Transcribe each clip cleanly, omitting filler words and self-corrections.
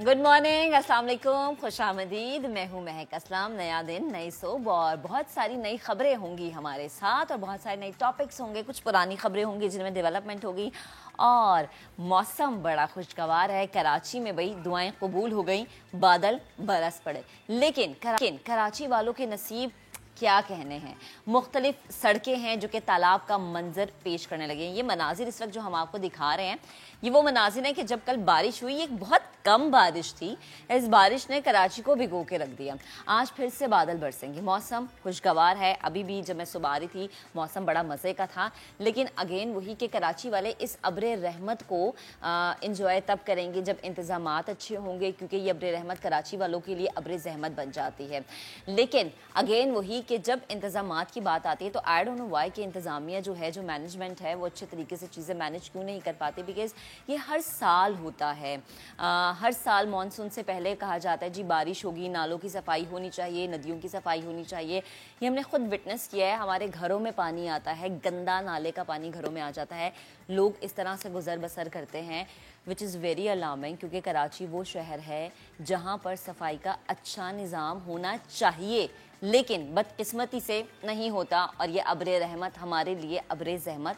Good morning, अस्सलाम वालेकुम, खुश आमदीद। मैं हूँ महक असलम। नया दिन, नई सुबह और बहुत सारी नई खबरें होंगी हमारे साथ और बहुत सारे नए टॉपिक्स होंगे। कुछ पुरानी खबरें होंगी जिनमें डेवलपमेंट होगी और मौसम बड़ा खुशगवार है। कराची में भाई दुआएं कबूल हो गई, बादल बरस पड़े, लेकिन कराची वालों के नसीब क्या कहने हैं। मुख्तलिफ सड़कें हैं जो कि तालाब का मंजर पेश करने लगे हैं। ये मनाजिर इस वक्त जो हम आपको दिखा रहे हैं, ये वो मनाजिर हैं कि जब कल बारिश हुई, एक बहुत कम बारिश थी, इस बारिश ने कराची को भिगो के रख दिया। आज फिर से बादल बरसेंगे, मौसम खुशगवार है। अभी भी जब मैं सुबह आ रही थी मौसम बड़ा मज़े का था, लेकिन अगेन वही कि कराची वाले इस अब्र रहमत को इंजॉय तब करेंगे जब इंतज़ामात अच्छे होंगे, क्योंकि ये अब्र रहमत कराची वालों के लिए अब्र ज़हमत बन जाती है। लेकिन अगेन वही कि जब इंतज़ामात की बात आती है तो आई डोंट नो व्हाई कि इंतज़ामिया जो है, जो मैनेजमेंट है, वो अच्छे तरीके से चीज़ें मैनेज क्यों नहीं कर पाती। बिकॉज़ ये हर साल होता है। हर साल मानसून से पहले कहा जाता है जी बारिश होगी, नालों की सफाई होनी चाहिए, नदियों की सफाई होनी चाहिए। ये हमने खुद विटनेस किया है। हमारे घरों में पानी आता है, गंदा नाले का पानी घरों में आ जाता है, लोग इस तरह से गुजर बसर करते हैं, विच इज़ वेरी अलार्मिंग। क्योंकि कराची वो शहर है जहाँ पर सफाई का अच्छा निज़ाम होना चाहिए, लेकिन बदकिस्मती से नहीं होता और ये अब्र रहमत हमारे लिए अब्र ज़हमत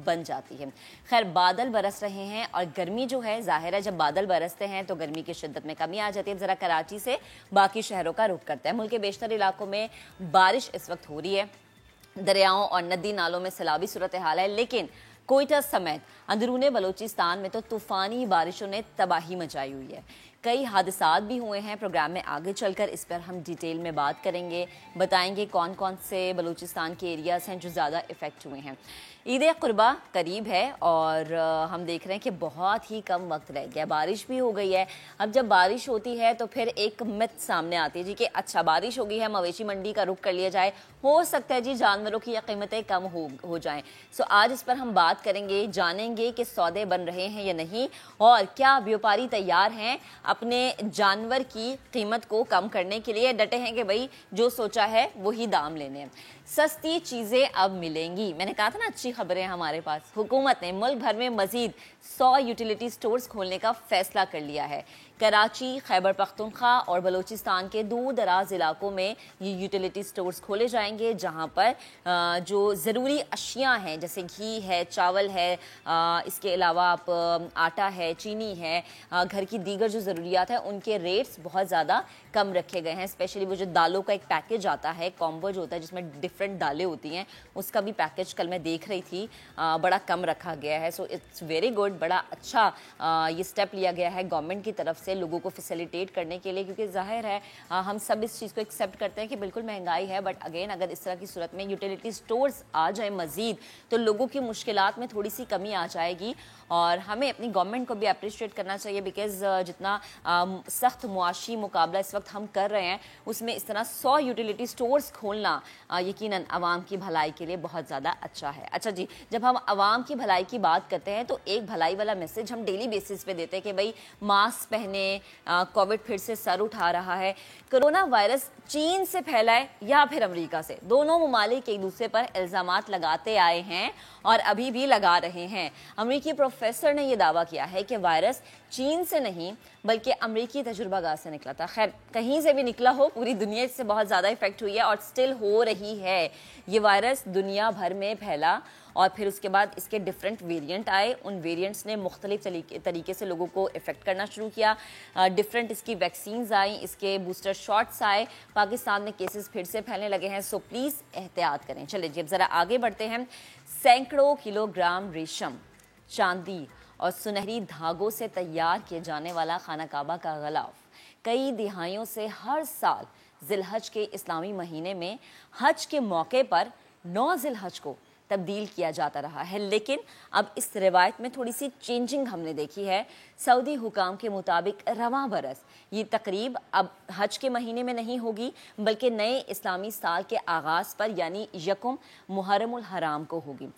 बन जाती है। खैर, बादल बरस रहे हैं और गर्मी जो है, जाहिर है जब बादल बरसते हैं तो गर्मी की शिद्दत में कमी आ जाती है। ज़रा कराची से बाकी शहरों का रुख करते हैं। मुल्क के बेशतर इलाकों में बारिश इस वक्त हो रही है, दरियाओं और नदी नालों में सैलाबी सूरत हाल है, लेकिन कोयटा समेत अंदरूनी बलूचिस्तान में तो तूफ़ानी बारिशों ने तबाही मचाई हुई है। कई हादसात भी हुए हैं। प्रोग्राम में आगे चलकर इस पर हम डिटेल में बात करेंगे, बताएंगे कौन कौन से बलूचिस्तान के एरियाज़ हैं जो ज़्यादा इफ़ेक्ट हुए हैं। ईद कुर्बा करीब है और हम देख रहे हैं कि बहुत ही कम वक्त रह गया, बारिश भी हो गई है। अब जब बारिश होती है तो फिर एक मिथ सामने आती है जी कि अच्छा बारिश हो गई है, मवेशी मंडी का रुख कर लिया जाए, हो सकता है जी जानवरों की कीमतें कम हो जाएं। सो आज इस पर हम बात करेंगे, जानेंगे कि सौदे बन रहे हैं या नहीं और क्या व्यापारी तैयार हैं अपने जानवर की कीमत को कम करने के लिए। डटे हैं कि भाई जो सोचा है वही दाम लेने हैं। सस्ती चीज़ें अब मिलेंगी। मैंने कहा था ना अच्छी खबरें हमारे पास। हुकूमत ने मुल्क भर में मजीद 100 यूटिलिटी स्टोर्स खोलने का फैसला कर लिया है। कराची, खैबर पख्तूनख्वा और बलूचिस्तान के दूर दराज इलाकों में ये यूटिलिटी स्टोर्स खोले जाएंगे, जहां पर जो ज़रूरी अशिया हैं जैसे घी है, चावल है, इसके अलावा आप आटा है, चीनी है, घर की दीगर जो ज़रूरियात हैं उनके रेट्स बहुत ज़्यादा कम रखे गए हैं। स्पेशली वो जो दालों का एक पैकेज आता है, कॉम्बो जो होता है जिसमें डिफरेंट दालें होती हैं, उसका भी पैकेज कल मैं देख रही थी, बड़ा कम रखा गया है। सो इट्स वेरी गुड, बड़ा अच्छा ये स्टेप लिया गया है गवर्नमेंट की तरफ से लोगों को फैसिलिटेट करने के लिए। क्योंकि जाहिर है हम सब इस चीज़ को एक्सेप्ट करते हैं कि बिल्कुल महंगाई है, बट अगेन अगर इस तरह की सूरत में यूटिलिटी स्टोर्स आ जाए मज़ीद तो लोगों की मुश्किलात में थोड़ी सी कमी आ जाएगी। और हमें अपनी गवर्नमेंट को भी अप्रिशिएट करना चाहिए, बिकॉज जितना सख्त मुआशी मुकाबला इस वक्त हम कर रहे हैं उसमें इस तरह 100 यूटिलिटी स्टोर्स खोलना यकीनन आवाम की भलाई के लिए बहुत ज़्यादा अच्छा है। अच्छा जी, जब हम आवाम की भलाई की बात करते हैं तो एक भलाई वाला मैसेज हम डेली बेसिस पे देते हैं कि भाई मास्क पहने, कोविड फिर से सर उठा रहा है। कोरोना वायरस चीन से फैला है या फिर अमेरिका से, दोनों ममालिक एक दूसरे पर इल्ज़ामात लगाते आए हैं और अभी भी लगा रहे हैं। अमेरिकी प्रोफेसर ने यह दावा किया है कि वायरस चीन से नहीं बल्कि अमेरिकी तजुर्बागार से निकला था। खैर, कहीं से भी निकला हो, पूरी दुनिया इससे बहुत ज़्यादा इफेक्ट हुई है और स्टिल हो रही है। ये वायरस दुनिया भर में फैला और फिर उसके बाद इसके डिफरेंट वेरिएंट आए। उन वेरिएंट्स ने मुख्तलिफ तरीके से लोगों को इफेक्ट करना शुरू किया। डिफरेंट इसकी वैक्सीन्स आई, इसके बूस्टर शॉट्स आए। पाकिस्तान में केसेस फिर से फैलने लगे हैं। सो प्लीज़ एहतियात करें। चलिए जी, अब ज़रा आगे बढ़ते हैं। सैकड़ों किलोग्राम रेशम, चांदी और सुनहरी धागों से तैयार किए जाने वाला खाना काबा का गलाफ कई दिहाइयों से हर साल जिलहज के इस्लामी महीने में हज के मौके पर 9 जिलहज को तब्दील किया जाता रहा है। लेकिन अब इस रिवायत में थोड़ी सी चेंजिंग हमने देखी है। सऊदी हुकाम के मुताबिक रवां बरस ये तकरीब अब हज के महीने में नहीं होगी बल्कि नए इस्लामी साल के आगाज़ पर यानी यकुम मुहर्रमुल हराम को होगी।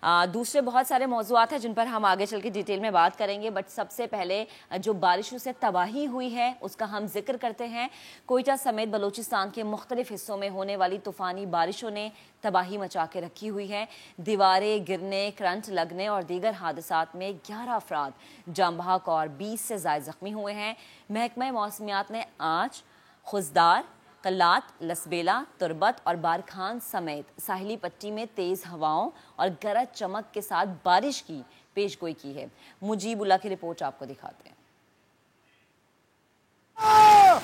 दूसरे बहुत सारे मौज़ूआत हैं जिन पर हम आगे चल के डिटेल में बात करेंगे, बट सबसे पहले जो बारिशों से तबाही हुई है उसका हम जिक्र करते हैं। कोयटा समेत बलूचिस्तान के मुख्तलिफ हिस्सों में होने वाली तूफ़ानी बारिशों ने तबाही मचा के रखी हुई है। दीवारें गिरने, करंट लगने और दीगर हादसात में 11 अफराद जाँ बहक और 20 से ज़ायद ज़ख्मी हुए हैं। महकमा मौसमियात ने आज खुजदार, कल्लात, लसबेला, तुरबत और बारखान समेत साहिली पट्टी में तेज़ हवाओं और गरज चमक के साथ बारिश की पेशगोई की है। मुजीबुल्लाह की रिपोर्ट आपको दिखाते हैं।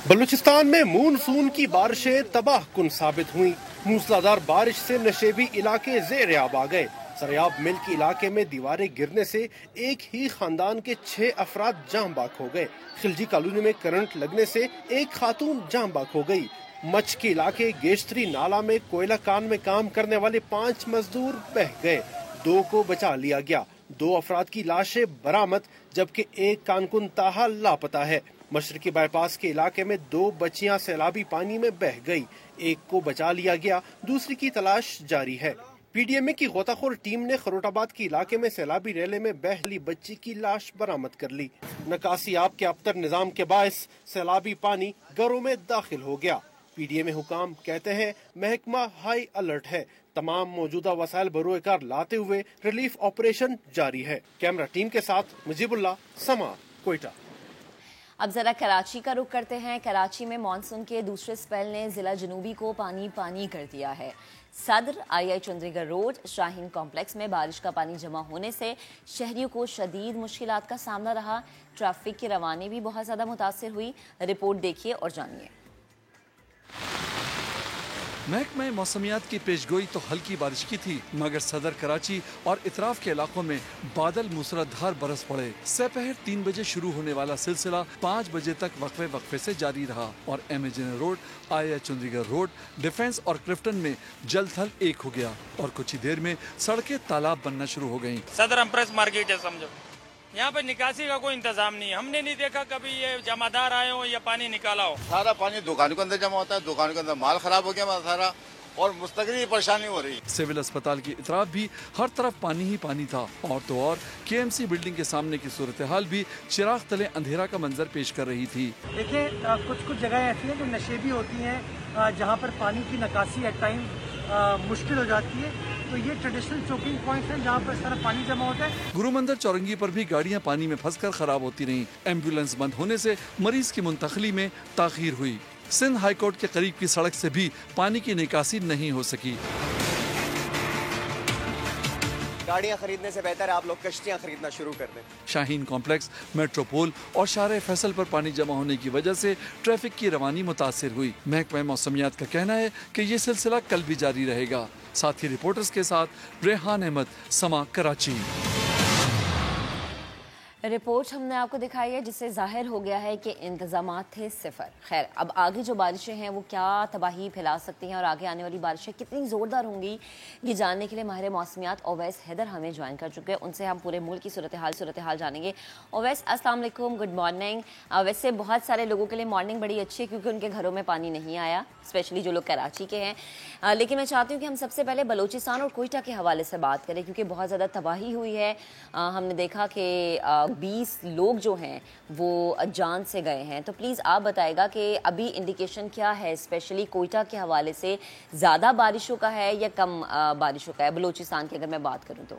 बलूचिस्तान में मानसून की बारिशें तबाह कुन साबित हुई। मूसलाधार बारिश से नशेबी इलाके ज़ेर-ए-आब आ गए। सरियाब मिल के इलाके में दीवारें गिरने से एक ही खानदान के 6 अफराद जाँ बाक हो गए। खिलजी कॉलोनी में करंट लगने से एक खातून जाँ बाक हो गई। मच के इलाके गेश्तरी नाला में कोयला कान में काम करने वाले 5 मजदूर बह गए। 2 को बचा लिया गया। 2 अफराद की लाशें बरामद, जबकि एक कारकुन ताहाल लापता है। मशरकी बाईपास के इलाके में 2 बच्चियां सैलाबी पानी में बह गई। एक को बचा लिया गया, दूसरी की तलाश जारी है। पीडीएमए की गोताखोर टीम ने खरोटाबाद के इलाके में सैलाबी रेले में बहली बच्ची की लाश बरामद कर ली। नकासी आब के अबतर निजाम के बायस सैलाबी पानी घरों में दाखिल हो गया। पीडीएमए हुकाम कहते हैं महकमा हाई अलर्ट है। तमाम मौजूदा वसाइल बरोएकार लाते हुए रिलीफ ऑपरेशन जारी है। कैमरा टीम के साथ मुजीबुल्लाह, समा, कोयटा। अब जरा कराची का रुख करते हैं। कराची में मानसून के दूसरे स्पेल ने जिला जनूबी को पानी पानी कर दिया है। सदर, आई चंद्रीगढ़ रोड, शाहीन कॉम्प्लेक्स में बारिश का पानी जमा होने से शहरियों को शदीद मुश्किलात का सामना रहा। ट्रैफिक की रवानी भी बहुत ज़्यादा मुतासिर हुई। रिपोर्ट देखिए और जानिए। महकमा मौसमियात की पेशगोई तो हल्की बारिश की थी, मगर सदर कराची और इतराफ के इलाकों में बादल मूसलाधार बरस पड़े। दोपहर 3 बजे शुरू होने वाला सिलसिला 5 बजे तक वक्फे से जारी रहा और एमएजन रोड, आया चंद्रीगढ़ रोड, डिफेंस और क्लिफ्टन में जल थल एक हो गया और कुछ ही देर में सड़कें तालाब बनना शुरू हो गयी। सदर एम्प्रेस मार्केट है, समझो यहाँ पे निकासी का कोई इंतजाम नहीं है। हमने नहीं देखा कभी ये जमादार आए हो या पानी निकाला हो। सारा पानी दुकानों के अंदर जमा होता है, दुकानों के अंदर माल खराब हो गया सारा और मुस्तकिल परेशानी हो रही। सिविल अस्पताल की इतराफ भी हर तरफ पानी ही पानी था और तो और केएमसी बिल्डिंग के सामने की सूरत हाल भी चिराग तले अंधेरा का मंजर पेश कर रही थी। देखिए कुछ जगह ऐसी हैं जो नशेबी होती हैं, जहाँ पर पानी की निकासी एट टाइम मुश्किल हो जाती है। तो ये ट्रेडिशनल चोकिंग पॉइंट्स हैं जहाँ पर सारा पानी जमा होता है। गुरु मंदिर चौरंगी पर भी गाड़ियाँ पानी में फंसकर खराब होती रहीं। एम्बुलेंस बंद होने से मरीज की मुंतकली में ताखीर हुई। सिंध हाई कोर्ट के करीब की सड़क से भी पानी की निकासी नहीं हो सकी। गाड़ियाँ खरीदने से बेहतर है आप लोग कश्तियाँ खरीदना शुरू कर दें। शाहीन कॉम्प्लेक्स, मेट्रोपोल और शारे फैसल पर पानी जमा होने की वजह से ट्रैफिक की रवानी मुतासिर हुई। महकमा मौसमियात का कहना है कि ये सिलसिला कल भी जारी रहेगा। साथ ही रिपोर्टर्स के साथ रेहान अहमद, समा, कराची। रिपोर्ट हमने आपको दिखाई है जिससे जाहिर हो गया है कि इंतजामात थे सिफर। खैर, अब आगे जो बारिशें हैं वो क्या तबाही फैला सकती हैं और आगे आने वाली बारिशें कितनी ज़ोरदार होंगी, ये जानने के लिए माहिर मौसमियात ओवैस हैदर हमें ज्वाइन कर चुके हैं। उनसे हम पूरे मुल्क की सूरत हाल जानेंगे। ओवैस, अस्सलाम वालेकुम, गुड मॉर्निंग। वैसे बहुत सारे लोगों के लिए मॉर्निंग बड़ी अच्छी है क्योंकि उनके घरों में पानी नहीं आया, स्पेशली जो लोग कराची के हैं। लेकिन मैं चाहती हूँ कि हम सबसे पहले बलूचिस्तान और कोयटा के हवाले से बात करें क्योंकि बहुत ज़्यादा तबाही हुई है। हमने देखा कि 20 लोग जो हैं वो जान से गए हैं। तो प्लीज़ आप बताएगा कि अभी इंडिकेशन क्या है, स्पेशली कोयटा के हवाले से ज़्यादा बारिशों का है या कम बारिशों का है बलूचिस्तान की अगर मैं बात करूं तो?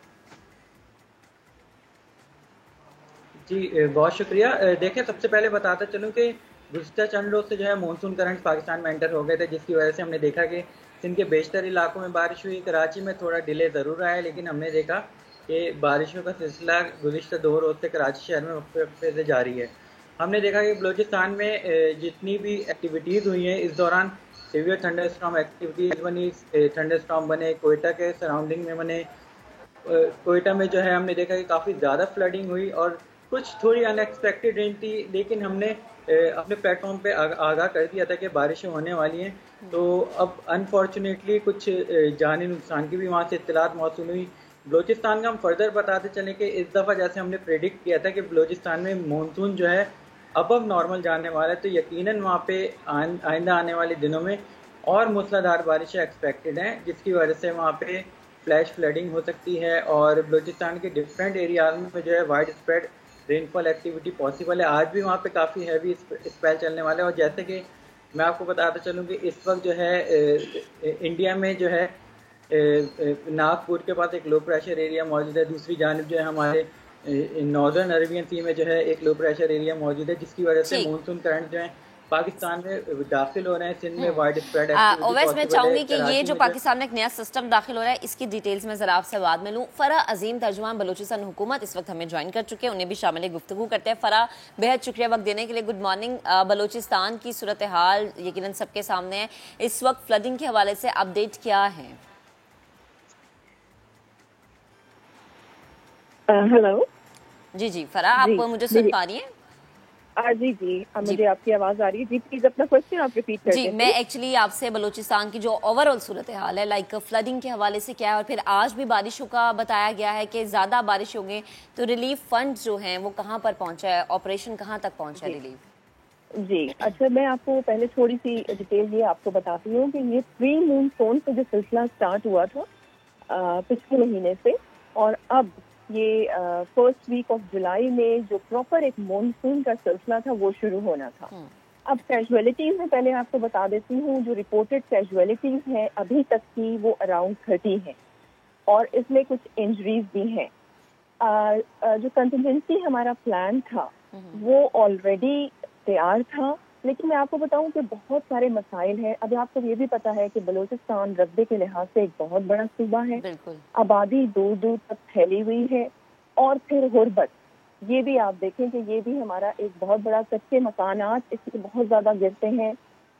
जी बहुत शुक्रिया। देखें, सबसे पहले बताता चलूँ कि गुज़िश्ता चंद रोज़ से जो है मानसून करंट पाकिस्तान में एंटर हो गए थे, जिसकी वजह से हमने देखा कि सिंध के बेशतर इलाकों में बारिश हुई। कराची में थोड़ा डिले ज़रूर आया, लेकिन हमने देखा कि बारिशों का सिलसिला गुज़िश्ता 2 रोज़ से कराची शहर में वक्फे से जारी है। हमने देखा कि बलूचिस्तान में जितनी भी एक्टिविटीज़ हुई हैं इस दौरान सीवियर थंडर स्टॉर्म एक्टिविटीज़ बनी, थंडर स्टॉर्म बने, कोयटा के सराउंडिंग में बने। कोयटा में जो है हमने देखा कि काफ़ी ज़्यादा फ्लडिंग हुई और कुछ थोड़ी अनएक्सपेक्टेड रेंज थी, लेकिन हमने अपने प्लेटफॉर्म पे आगाह कर दिया था कि बारिशें होने वाली हैं। तो अब अनफॉर्चुनेटली कुछ जानी नुकसान की भी वहाँ से इत्तलात मौसूल हुई। बलूचिस्तान का हम फर्दर बताते चले कि इस दफ़ा जैसे हमने प्रेडिक्ट किया था कि बलूचिस्तान में मानसून जो है अबव नॉर्मल जाने वाला है, तो यकीनन वहाँ पे आइंदा आने वाले दिनों में और मूसलाधार बारिशें एक्सपेक्टेड हैं, जिसकी वजह से वहाँ पे فلیش فلڈنگ ہو سکتی ہے اور بلوچستان کے ڈفرینٹ ایریاز میں جو ہے وائڈ اسپریڈ رین فال ایکٹیویٹی پاسبل ہے. آج بھی وہاں پہ کافی ہیوی اسپیل چلنے والے ہیں. اور جیسے کہ میں آپ کو بتاتا چلوں کہ اس وقت جو ہے انڈیا میں جو ہے ناگپور کے پاس ایک لو پریشر ایریا موجود ہے. دوسری جانب جو ہے ہمارے ناردرن عربین سی میں جو ہے ایک لو پریشر ایریا موجود ہے جس کی وجہ سے مونسون کرنٹ جو ہے پاکستان میں داخل ہو رہے ہیں. سندھ میں وائڈ اسپریڈ اویس میں چاہوں گی کہ یہ جو پاکستان میں ایک نیا سسٹم داخل ہو رہا ہے اس کی ڈیٹیلز میں ذرا آپ سے بعد میں لوں. فرح عظیم ترجمان بلوچستان حکومت اس وقت ہمیں جوائن کر چکے ہیں, انہیں بھی شامل گفتگو کرتے ہیں. فرح بہت شکریہ وقت دینے کے لیے. Good morning. بلوچستان کی صورتحال یقیناً سب کے سامنے ہے, اس وقت فلڈنگ کے حوالے سے اپڈیٹ کیا ہے؟ ہیلو جی فرح, آپ مجھے سن پا رہی ہیں؟ جی مجھے آپ کی آواز آ رہی ہے. جی پلیز اپنا کوشچن آپ ریپیٹ کر دیں. جی میں ایکچولی آپ سے بلوچستان کی جو اوور آل صورتحال ہے لائک فلڈنگ کے حوالے سے کیا ہے, اور پھر آج بھی بارشوں کا بتایا گیا ہے کہ زیادہ بارش ہوں گے تو ریلیف فنڈ جو ہیں وہ کہاں پر پہنچا ہے, آپریشن کہاں تک پہنچا ہے ریلیف؟ جی اچھا, میں آپ کو پہلے تھوڑی سی ڈیٹیل یہ آپ کو بتاتی ہوں کہ یہ پری مونسون کا جو سلسلہ اسٹارٹ ہوا تھا پچھلے مہینے سے, اور اب یہ فرسٹ ویک آف جولائی میں جو پراپر ایک مونسون کا سلسلہ تھا وہ شروع ہونا تھا. اب کیجویلٹیز میں پہلے آپ کو بتا دیتی ہوں, جو رپورٹڈ کیجویلٹیز ہیں ابھی تک کی وہ اراؤنڈ 30 ہیں, اور اس میں کچھ انجریز بھی ہیں. جو کنٹینجنسی ہمارا پلان تھا وہ آلریڈی تیار تھا, لیکن میں آپ کو بتاؤں کہ بہت سارے مسائل ہیں. ابھی آپ کو یہ بھی پتا ہے کہ بلوچستان رقبے کے لحاظ سے ایک بہت بڑا صوبہ ہے, آبادی دور دور تک پھیلی ہوئی ہے, اور پھر غربت یہ بھی آپ دیکھیں کہ یہ بھی ہمارا ایک بہت بڑا, کچے مکانات اس کے بہت زیادہ گرتے ہیں,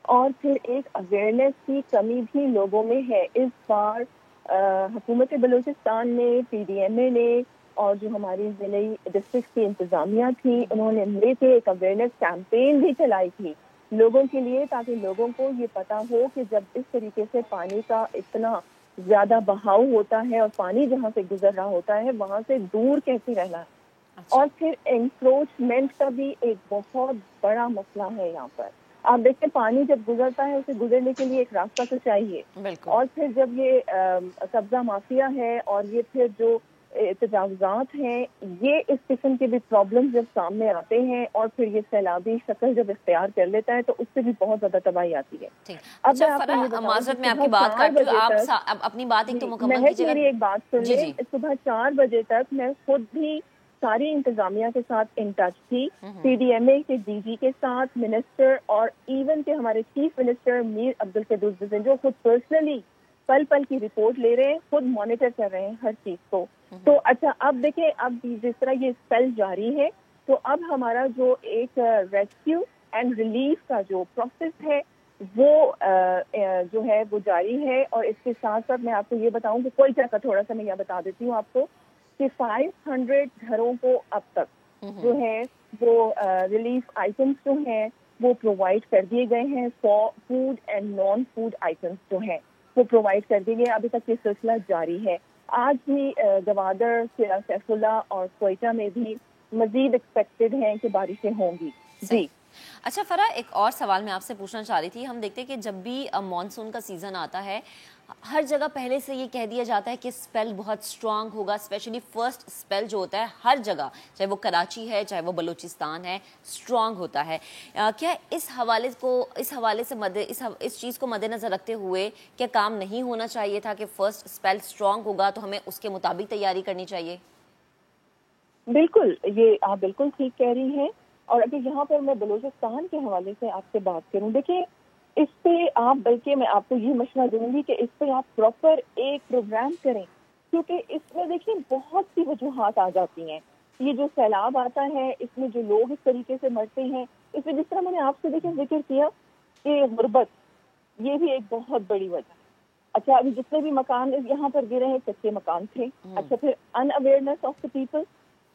اور پھر ایک اویئرنیس کی کمی بھی لوگوں میں ہے. اس بار حکومت بلوچستان نے, پی ڈی ایم اے نے, اور جو ہماری ضلعی ڈسٹرکٹ کی انتظامیہ تھی انہوں نے مل کے ایک اویئرنیس کیمپین بھی چلائی تھی لوگوں کے لیے, تاکہ لوگوں کو یہ پتا ہو کہ جب اس طریقے سے پانی کا اتنا زیادہ بہاؤ ہوتا ہے اور پانی جہاں سے گزر رہا ہوتا ہے وہاں سے دور کیسے رہنا ہے. اور پھر انکروچمنٹ کا بھی ایک بہت بڑا مسئلہ ہے یہاں پر. آپ دیکھیں پانی جب گزرتا ہے اسے گزرنے کے لیے ایک راستہ تو چاہیے, اور پھر جب یہ قبضہ مافیا ہے اور یہ پھر جو تجاوزات ہیں, یہ اس قسم کے بھی پرابلم جب سامنے آتے ہیں اور پھر یہ سیلابی شکل جب اختیار کر لیتا ہے تو اس سے بھی بہت زیادہ تباہی آتی ہے. اب معذرت میں آپ کی بات کرتی ہوں, آپ اپنی بات ایک تو مکمل کیجیے. میری ایک بات سن لیں, صبح 4 بجے تک میں خود بھی ساری انتظامیہ کے ساتھ ان ٹچ تھی, پی ڈی ایم اے کے ڈی جی کے ساتھ, منسٹر, اور ایون کہ ہمارے چیف منسٹر میر عبدالقدوس بزن جو خود پرسنلی پل پل کی رپورٹ لے رہے ہیں, خود مانیٹر کر رہے ہیں ہر چیز کو. تو اچھا اب دیکھیں, اب جس طرح یہ اسپیل جاری ہے تو اب ہمارا جو ایک ریسکیو اینڈ ریلیف کا جو پروسیس ہے وہ جو ہے وہ جاری ہے. اور اس کے ساتھ ساتھ میں آپ کو یہ بتاؤں کہ کوئی کا تھوڑا سا میں یہ بتا دیتی ہوں آپ کو کہ 500 گھروں کو اب تک جو ہے وہ ریلیف آئٹمس جو ہیں وہ پرووائڈ کر دیے گئے ہیں. Food and non food items جو ہیں وہ پرووائڈ کر دیے گئے. ابھی تک یہ سلسلہ جاری ہے. آج بھی گوادر, سیف اللہ اور کوئٹہ میں بھی مزید ایکسپیکٹڈ ہیں کہ بارشیں ہوں گی. جی اچھا فرح, ایک اور سوال میں آپ سے پوچھنا چاہ رہی تھی. ہم دیکھتے ہیں کہ جب بھی مانسون کا سیزن آتا ہے ہر جگہ پہلے سے یہ کہہ دیا جاتا ہے کہ اسپیل بہت اسٹرانگ ہوگا, اسپیشلی فرسٹ اسپیل جو ہوتا ہے ہر جگہ, چاہے وہ کراچی ہے چاہے وہ بلوچستان ہے, اسٹرانگ ہوتا ہے. کیا اس حوالے سے اس چیز کو مد نظر رکھتے ہوئے کیا کام نہیں ہونا چاہیے تھا کہ فرسٹ اسپیل اسٹرانگ ہوگا تو ہمیں اس کے مطابق تیاری کرنی چاہیے؟ بالکل, یہ آپ بالکل ٹھیک کہہ رہی ہیں. اور اگر یہاں پر میں بلوچستان کے حوالے سے آپ سے بات کروں, دیکھیں اس پہ آپ, بلکہ میں آپ کو یہ مشورہ دوں گی کہ اس پہ آپ پراپر ایک پروگرام کریں, کیونکہ اس میں دیکھیں بہت سی وجوہات آ جاتی ہیں. یہ جو سیلاب آتا ہے اس میں جو لوگ اس طریقے سے مرتے ہیں, اس میں جس طرح میں نے آپ سے دیکھیں ذکر کیا کہ غربت یہ بھی ایک بہت بڑی وجہ. اچھا, ابھی جتنے بھی مکان یہاں پر گرے ہیں کچے مکان تھے. اچھا, پھر ان اویئرنیس آف دا پیپل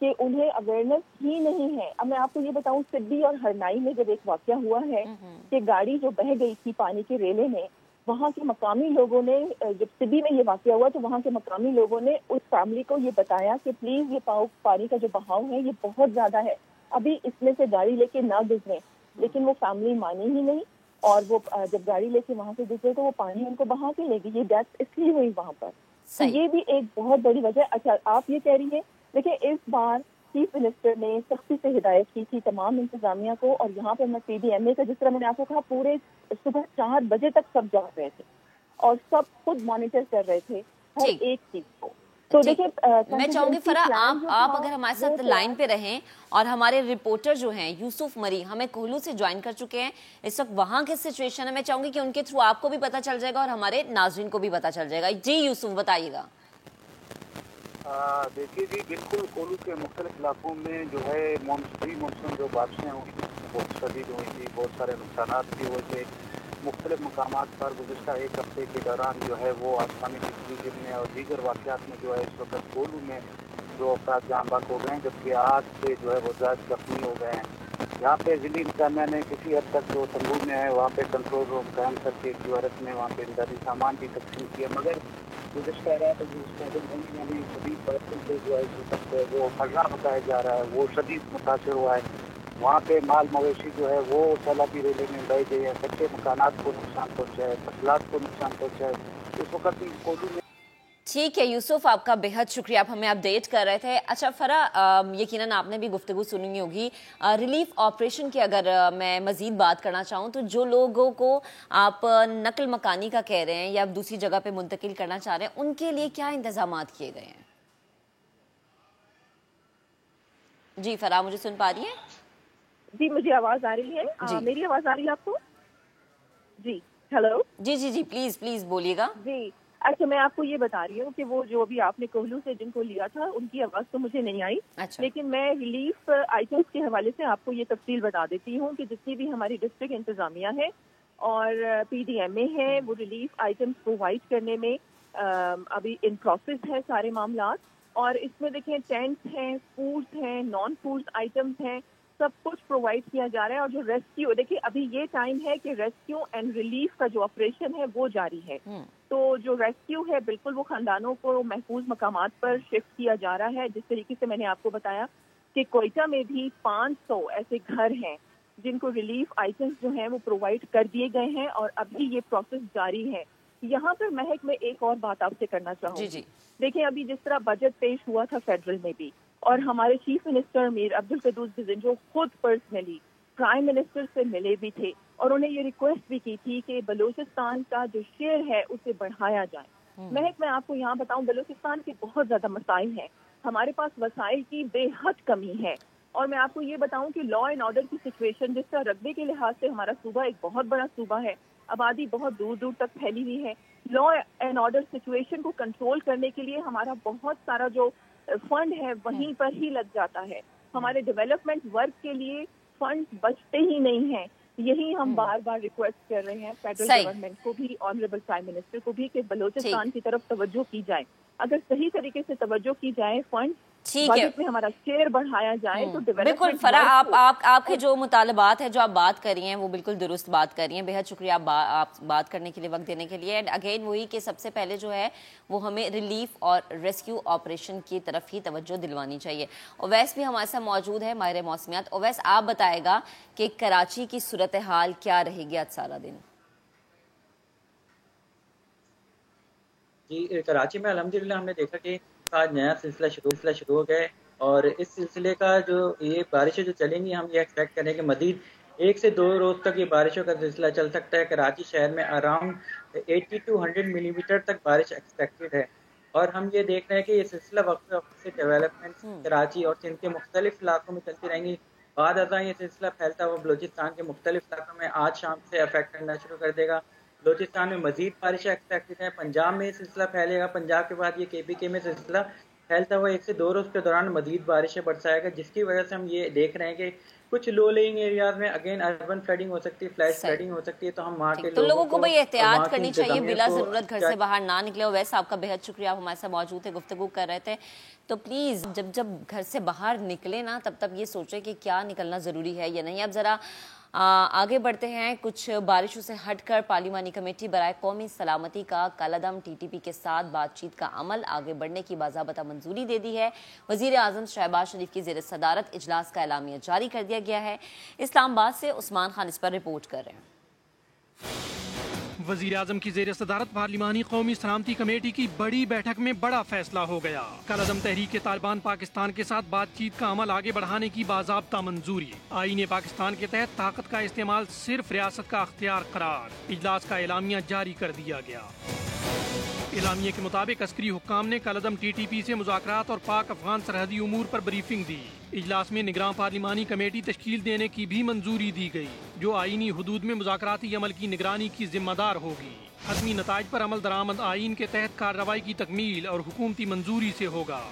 کہ انہیں اویئرنیس ہی نہیں ہے. اب میں آپ کو یہ بتاؤں, سڈی اور ہرنائی میں جب ایک واقعہ ہوا ہے کہ گاڑی جو بہہ گئی تھی پانی کے ریلے میں, وہاں کے مقامی لوگوں نے, جب سڈی میں یہ واقعہ ہوا تو وہاں کے مقامی لوگوں نے اس فیملی کو یہ بتایا کہ پلیز یہ پانی کا جو بہاؤ ہے یہ بہت زیادہ ہے, ابھی اس میں سے گاڑی لے کے نہ گزریں. لیکن وہ فیملی مانی ہی نہیں, اور وہ جب گاڑی لے کے وہاں سے گزرے تو وہ پانی ان کو بہا کے لے گئی. یہ ڈیتھ اس لیے ہوئی وہاں پر. تو یہ بھی ایک بہت بڑی وجہ. اچھا آپ یہ کہہ رہی ہیں دیکھیں اس بار چیف منسٹر نے سختی سے ہدایت کی تھی تمام انتظامیہ کو, اور یہاں پہ میں PDMA کا جس طرح میں نے آپ کو کہا پورے صبح 4 بجے تک سب جا رہے تھے اور سب خود مانیٹر کر رہے تھے ہر ایک چیز کو. تو دیکھیں میں چاہوں گی فرح آپ اگر ہمارے ساتھ لائن پہ رہیں, اور ہمارے رپورٹر جو ہیں یوسف مری ہمیں کوہلو سے جوائن کر چکے ہیں, اس وقت وہاں کی سچویشن ہے, میں چاہوں گی کہ ان کے تھرو آپ کو بھی پتہ چل جائے گا اور ہمارے ناظرین کو بھی پتہ چل جائے گا. جی یوسف بتائیے گا. دیکھیے جی بالکل کوہلو کے مختلف علاقوں میں جو ہے مانسون جو بارشیں ہوئی بہت شدید ہوئی تھی, بہت سارے نقصانات بھی ہوئے تھے. مختلف مقامات پر گزشتہ ایک ہفتے کے دوران جو ہے وہ آسمانی بجلی گرنے اور دیگر واقعات میں جو ہے اس وقت کوہلو میں 2 افراد جاں بحق ہو گئے ہیں, جبکہ 8 سے جو ہے وہ زائد زخمی ہو گئے ہیں. یہاں پہ ضلعی انتظامیہ نے کسی حد تک جو تنبور میں ہے وہاں پہ کنٹرول روم قائم کر کے QRS میں وہاں پہ امدادی سامان بھی تقسیم کیا, مگر گزشتہ رات یعنی شدید برسوں سے جو ہے اس وقت وہ خزاں بتایا جا رہا ہے وہ شدید متاثر ہوا ہے. وہاں پہ مال مویشی جو ہے وہ سیلابی ریلے میں بہہ گئی ہے, کچے مکانات کو نقصان پہنچا ہے, فصلات کو نقصان پہنچا ہے. اس وقت کوہلو میں ٹھیک ہے یوسف, آپ کا بہت شکریہ, آپ ہمیں اپڈیٹ کر رہے تھے. اچھا فرح یقیناً آپ نے بھی گفتگو سنی ہوگی ریلیف آپریشن کی. اگر میں مزید بات کرنا چاہوں تو جو لوگوں کو آپ نقل مکانی کا کہہ رہے ہیں یا دوسری جگہ پہ منتقل کرنا چاہ رہے ہیں, ان کے لیے کیا انتظامات کیے گئے ہیں؟ جی فرح مجھے سن پا رہی ہیں؟ جی مجھے آواز آ رہی ہے, میری آواز آ رہی ہے آپ کو؟ جی ہیلو. جی پلیز بولیے گا. جی اچھا میں آپ کو یہ بتا رہی ہوں کہ وہ جو ابھی آپ نے کوہلو سے جن کو لیا تھا ان کی آواز تو مجھے نہیں آئی, لیکن میں ریلیف آئٹمس کے حوالے سے آپ کو یہ تفصیل بتا دیتی ہوں کہ جتنی بھی ہماری ڈسٹرکٹ انتظامیہ ہے اور PDMA ہے وہ ریلیف آئٹمس پرووائڈ کرنے میں ابھی ان پروسیس ہے سارے معاملات. اور اس میں دیکھیں ٹینٹس ہیں, فوڈس ہیں, نان فوڈس آئٹمس ہیں, سب کچھ پرووائڈ کیا جا رہا ہے. اور جو ریسکیو دیکھیے ابھی یہ ٹائم ہے کہ ریسکیو اینڈ ریلیف کا جو آپریشن ہے وہ جاری ہے. تو جو ریسکیو ہے بالکل وہ خاندانوں کو محفوظ مقامات پر شفٹ کیا جا رہا ہے. جس طریقے سے میں نے آپ کو بتایا کہ کوئٹہ میں بھی 500 ایسے گھر ہیں جن کو ریلیف آئٹمس جو ہیں وہ پرووائڈ کر دیے گئے ہیں اور ابھی یہ پروسیس جاری ہے. یہاں پر مہک میں ایک اور بات آپ سے کرنا چاہوں گی. دیکھیں ابھی جس طرح بجٹ پیش ہوا تھا فیڈرل میں بھی, اور ہمارے چیف منسٹر میر عبدالقدوس بزنجو خود پرسنلی پرائم منسٹر سے ملے بھی تھے اور انہیں یہ ریکویسٹ بھی کی تھی کہ بلوچستان کا جو شیئر ہے اسے بڑھایا جائے. مہک میں آپ کو یہاں بتاؤں بلوچستان کے بہت زیادہ مسائل ہیں, ہمارے پاس وسائل کی بے حد کمی ہے. اور میں آپ کو یہ بتاؤں کہ لا اینڈ آرڈر کی سچویشن جس طرح رقبے کے لحاظ سے ہمارا صوبہ ایک بہت بڑا صوبہ ہے, آبادی بہت دور دور تک پھیلی ہوئی ہے, لا اینڈ آرڈر سچویشن کو کنٹرول کرنے کے لیے ہمارا بہت سارا جو فنڈ ہے وہیں پر ہی لگ جاتا ہے. ہمارے ڈیولپمنٹ ورک کے لیے فنڈ بچتے ہی نہیں ہیں. یہی ہم بار بار ریکویسٹ کر رہے ہیں فیڈرل گورنمنٹ کو بھی, آنریبل پرائم منسٹر کو بھی, کہ بلوچستان کی طرف توجہ کی جائے. اگر صحیح طریقے سے توجہ کی جائے, فنڈ بجٹ میں ہمارا شیئر بڑھایا جائے تو بالکل فرح آپ کے جو مطالبات ہیں جو آپ بات کر رہی ہیں وہ بالکل درست بات کر رہی ہیں. بہت شکریہ آپ بات کرنے کے لیے, وقت دینے کے لیے. اینڈ اگین وہی کہ سب سے پہلے جو ہے وہ ہمیں ریلیف اور ریسکیو آپریشن کی طرف ہی توجہ دلوانی چاہیے. اویس بھی ہمارے ساتھ موجود ہے, ماہر موسمیات. اویس آپ بتائے گا کہ کراچی کی صورتحال کیا رہے گی آج سارا دن؟ جی کراچی میں الحمدللہ ہم نے دیکھا کہ آج نیا سلسلہ شروع ہو گئے, اور اس سلسلے کا جو یہ بارشیں جو چلیں گی ہم یہ ایکسپیکٹ کریں کہ مزید 1 سے 2 روز تک یہ بارشوں کا سلسلہ چل سکتا ہے. کراچی شہر میں اراؤنڈ 80 to 100 ملی میٹر تک بارش ایکسپیکٹڈ ہے. اور ہم یہ دیکھ رہے ہیں کہ یہ سلسلہ وقت وقت سے ڈیولپمنٹ کراچی اور سندھ کے مختلف علاقوں میں چلتی رہیں گی. بعد ازاں یہ سلسلہ پھیلتا ہوا بلوچستان کے مختلف علاقوں میں آج شام سے افیکٹ کرنا شروع کر دے گا. بلوچستان میں مزید بارشیں ایکسپیکٹڈ ہیں. پنجاب میں یہ سلسلہ پھیلے گا. پنجاب کے بعد یہ KPK میں سلسلہ پھیلتا ہوا 1 سے 2 روز کے دوران مزید بارشیں برسائے گا, جس کی وجہ سے ہم یہ دیکھ رہے ہیں کہ کچھ لو لینگ ایریاز میں اگین اربن فلڈنگ ہو سکتی ہے, فلیش فلڈنگ ہو سکتی ہے. تو ہم وہاں کے لوگوں کو بھائی احتیاط کرنی چاہیے, بلا ضرورت گھر سے باہر نہ نکلے. ویسے آپ کا بہت شکریہ, آپ ہمارے ساتھ موجود تھے, گفتگو کر رہے تھے. تو پلیز جب گھر سے باہر نکلے نا تب یہ سوچیں کہ کیا نکلنا ضروری ہے یا نہیں. اب ذرا آگے بڑھتے ہیں. کچھ بارشوں سے ہٹ کر پارلیمانی کمیٹی برائے قومی سلامتی کا کالعدم TTP کے ساتھ بات چیت کا عمل آگے بڑھنے کی باضابطہ منظوری دے دی ہے. وزیر اعظم شہباز شریف کی زیر صدارت اجلاس کا اعلامیہ جاری کر دیا گیا ہے. اسلام آباد سے عثمان خان اس پر رپورٹ کر رہے ہیں. वजीर आजम की ज़ेर सदारत पार्लिमानी कौमी सलामती कमेटी की बड़ी बैठक में बड़ा फैसला हो गया। कलअदम तहरीक तालिबान पाकिस्तान के साथ बातचीत का अमल आगे बढ़ाने की बाज़ाब्ता मंजूरी। आईन पाकिस्तान के तहत ताकत का इस्तेमाल सिर्फ रियासत का अख्तियार करार। इजलास का एलामिया जारी कर दिया गया। एलामिया के मुताबिक अस्करी हुक्काम ने कलअदम TTP से मुज़ाकरात और पाक अफगान सरहदी उमूर पर ब्रीफिंग दी। इजलास में निगरान पार्लिमानी कमेटी तश्कील देने की भी मंजूरी दी गई, जो आईनी हुदूद में मुज़ाकराती अमल की निगरानी की जिम्मेदार होगी। हतमी नताइज पर अमल दरामद आईन के तहत कार्रवाई की तकमील और हुकूमती मंजूरी से होगा।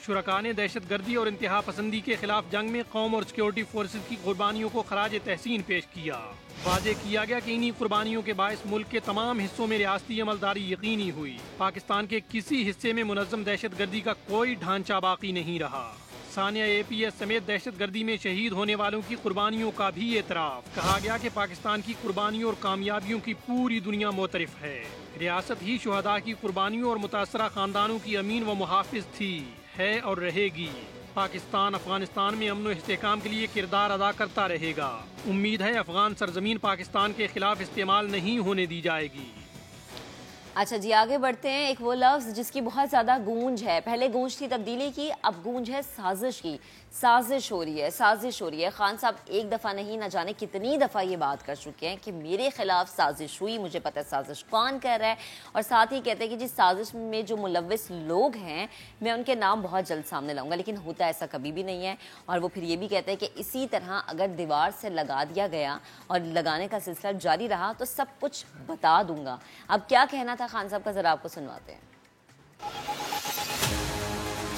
शुरका ने दहशत गर्दी और इंतहा पसंदी के खिलाफ जंग में कौम और सिक्योरिटी फोर्सेज की कुर्बानियों को खराज तहसीन पेश किया। वाज़ेह किया गया कि इन्हीं कुर्बानियों के बायस मुल्क के तमाम हिस्सों में रियासती अमलदारी यकीनी हुई। पाकिस्तान के किसी हिस्से में मुनज़्ज़म दहशत गर्दी का कोई ढांचा बाकी नहीं रहा। सानिया APS समेत दहशत गर्दी में शहीद होने वालों की कुर्बानियों का भी एतराफ़। कहा गया कि पाकिस्तान की कुर्बानियों और कामयाबियों की पूरी दुनिया मोतरफ है। रियासत ही शुहदा की कुर्बानियों और मुतासरा खानदानों की अमीन व मुहाफिज थी, है और रहेगी। पाकिस्तान अफगानिस्तान में अमन व इस्तेहकाम के लिए किरदार अदा करता रहेगा। उम्मीद है अफगान सरजमीन पाकिस्तान के खिलाफ इस्तेमाल नहीं होने दी जाएगी। अच्छा जी, आगे बढ़ते हैं। एक वो लफ्ज़ जिसकी बहुत ज़्यादा गूंज है, पहले गूंज थी तब्दीली की, अब गूंज है साजिश की। साजिश हो रही है, साजिश हो रही है। खान साहब एक दफ़ा नहीं, न जाने कितनी दफ़ा ये बात कर चुके हैं कि मेरे खिलाफ साजिश हुई, मुझे पता है साजिश कौन कर रहा है, और साथ ही कहते हैं कि जिस साजिश में जो मुलव्विस लोग हैं मैं उनके नाम बहुत जल्द सामने लाऊंगा, लेकिन होता ऐसा कभी भी नहीं है। और वो फिर ये भी कहते हैं कि इसी तरह अगर दीवार से लगा दिया गया और लगाने का सिलसिला जारी रहा तो सब कुछ बता दूंगा। अब क्या कहना था खान साहब का, जरा आपको सुनवाते हैं।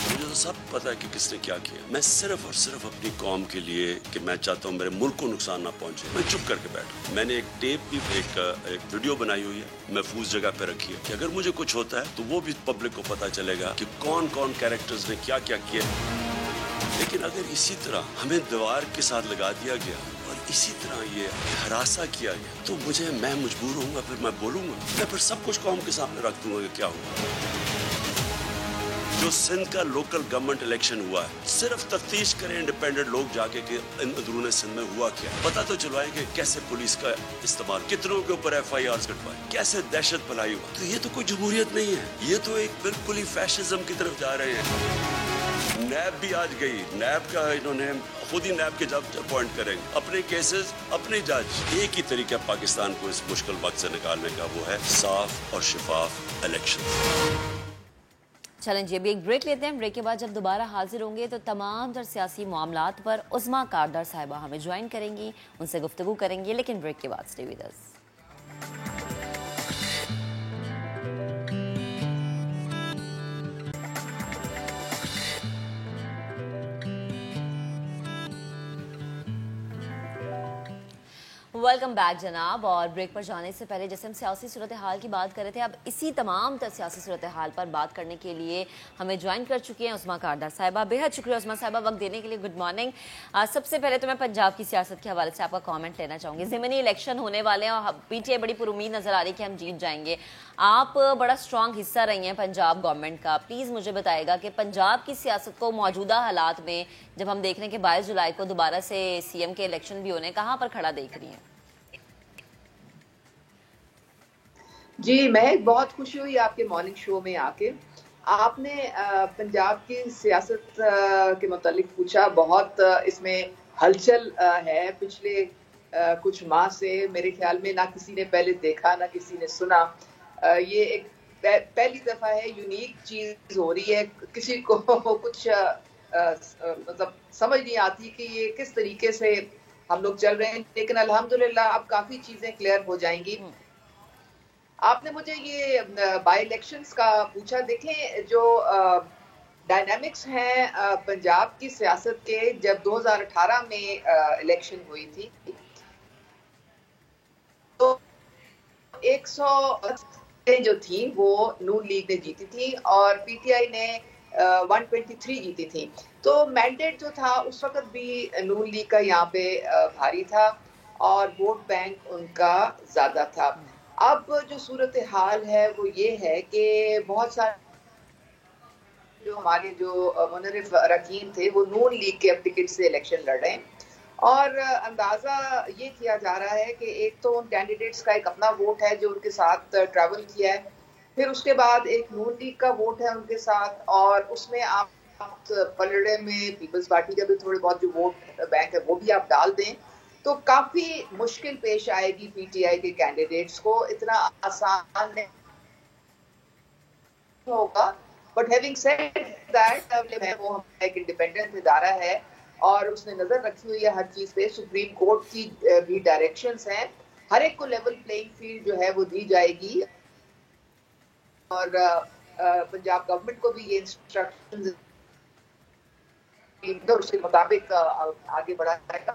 मुझे तो सब पता है कि किसने क्या किया। मैं सिर्फ और सिर्फ अपनी कौम के लिए कि मैं चाहता हूँ मेरे मुल्क को नुकसान ना पहुंचे, मैं चुप करके बैठा। मैंने एक टेप भी एक वीडियो बनाई हुई है, महफूज जगह पे रखी है कि अगर मुझे कुछ होता है तो वो भी पब्लिक को पता चलेगा कि कौन कौन कैरेक्टर्स ने क्या क्या किया। लेकिन अगर इसी तरह हमें दीवार के साथ लगा दिया गया और इसी तरह ये हरासा किया गया तो मैं मजबूर होऊंगा, फिर मैं बोलूंगा, मैं फिर सब कुछ कौम के सामने रख दूंगा कि क्या हुआ। जो सिंध का लोकल गवर्नमेंट इलेक्शन हुआ है, सिर्फ तफ्तीश करें इंडिपेंडेंट लोग जाके कि अंदरून सिंध में हुआ क्या, पता तो चलवाएं कि कैसे पुलिस का इस्तेमाल, कितनों के ऊपर FIRs कटवाए, कैसे दहशत फैलाई हुआ। तो ये तो कोई जमहूरियत नहीं है, ये तो एक बिल्कुल ही फैशिज्म की तरफ जा रहे हैं। नैब भी आज गई, नैब का इन्होंने खुद ही नैब के जज अपॉइंट करेंगे, अपने केसेस अपने जज। एक ही तरीका पाकिस्तान को इस मुश्किल वक्त से निकालने का, वो है साफ और शिफाफ इलेक्शन। चलें जी, अभी एक ब्रेक लेते हैं। ब्रेक के बाद जब दोबारा हाजिर होंगे तो तमाम तर सियासी मामलात पर उस्मा कारदार साहिबा हमें ज्वाइन करेंगी, उनसे गुफ्तगू करेंगे, लेकिन ब्रेक के बाद stay with us. Welcome back जनाब। और ब्रेक पर जाने से पहले जैसे हम सियासी सूरत हाल की बात कर रहे थे, अब इसी तमाम तर सियासी सूरत हाल पर बात करने के लिए हमें ज्वाइन कर चुकी हैं उस्मा कारदार साहिबा। बेहद शुक्रिया उस्मा साहिबा वक्त देने के लिए। Good morning. सबसे पहले तो मैं पंजाब की सियासत के हवाले से आपका कॉमेंट लेना चाहूँगी। ज़िमनी इलेक्शन होने वाले हैं और PTI बड़ी पुरुमीद नज़र आ रही है कि हम जीत जाएंगे। आप बड़ा स्ट्रॉन्ग हिस्सा रही हैं पंजाब गवर्नमेंट का, प्लीज़ मुझे बताएगा कि पंजाब की सियासत को मौजूदा हालात में जब हम देख रहे हैं कि 22 जुलाई को दोबारा से CM के इलेक्शन भी होने, कहाँ पर खड़ा देख रही हैं? जी, मैं बहुत खुशी हुई आपके मॉर्निंग शो में आके। आपने पंजाब की सियासत के मुतालिक पूछा, बहुत इसमें हलचल है पिछले कुछ माह से। मेरे ख्याल में ना किसी ने पहले देखा ना किसी ने सुना। ये एक पहली दफ़ा है, यूनिक चीज़ हो रही है। किसी को कुछ मतलब समझ नहीं आती कि ये किस तरीके से हम लोग चल रहे हैं, लेकिन अल्हम्दुलिल्लाह अब काफ़ी चीज़ें क्लियर हो जाएंगी। आपने मुझे ये बाई इलेक्शंस का पूछा। देखें, जो डायनामिक्स हैं पंजाब की सियासत के, जब 2018 में इलेक्शन हुई थी तो 100 जो थी वो नून लीग ने जीती थी और PTI ने 123 जीती थी। तो मैंडेट जो था उस वक्त भी नून लीग का यहाँ पे भारी था और वोट बैंक उनका ज्यादा था। अब जो सूरत हाल है वो ये है कि बहुत सारे जो हमारे जो मुनरिफ अरकान थे वो नून लीग के अब टिकट से इलेक्शन लड़ रहे हैं اور اندازہ یہ کیا جا رہا ہے کہ ایک تو ان کینڈیڈیٹس کا ایک اپنا ووٹ ہے جو ان کے ساتھ ٹریول کیا ہے، پھر اس کے بعد ایک نون لیگ کا ووٹ ہے ان کے ساتھ، اور اس میں آپ پلڑے میں پیپلز پارٹی کا بھی تھوڑے بہت جو ووٹ بینک ہے وہ بھی آپ ڈال دیں، تو کافی مشکل پیش آئے گی پی ٹی آئی کے کینڈیڈیٹس کو، اتنا آسان نہیں ہوگا. بٹ ہیونگ سیڈ دیٹ وہ ایک انڈیپینڈنٹ ادارہ ہے اور اس نے نظر رکھی ہوئی ہے ہر چیز پہ. سپریم کورٹ کی بھی ڈائریکشنز ہیں، ہر ایک کو لیول پلینگ فیلڈ جو ہے وہ دی جائے گی، اور پنجاب گورنمنٹ کو بھی یہ انسٹرکشنز اس کے مطابق آگے بڑھا جائے گا.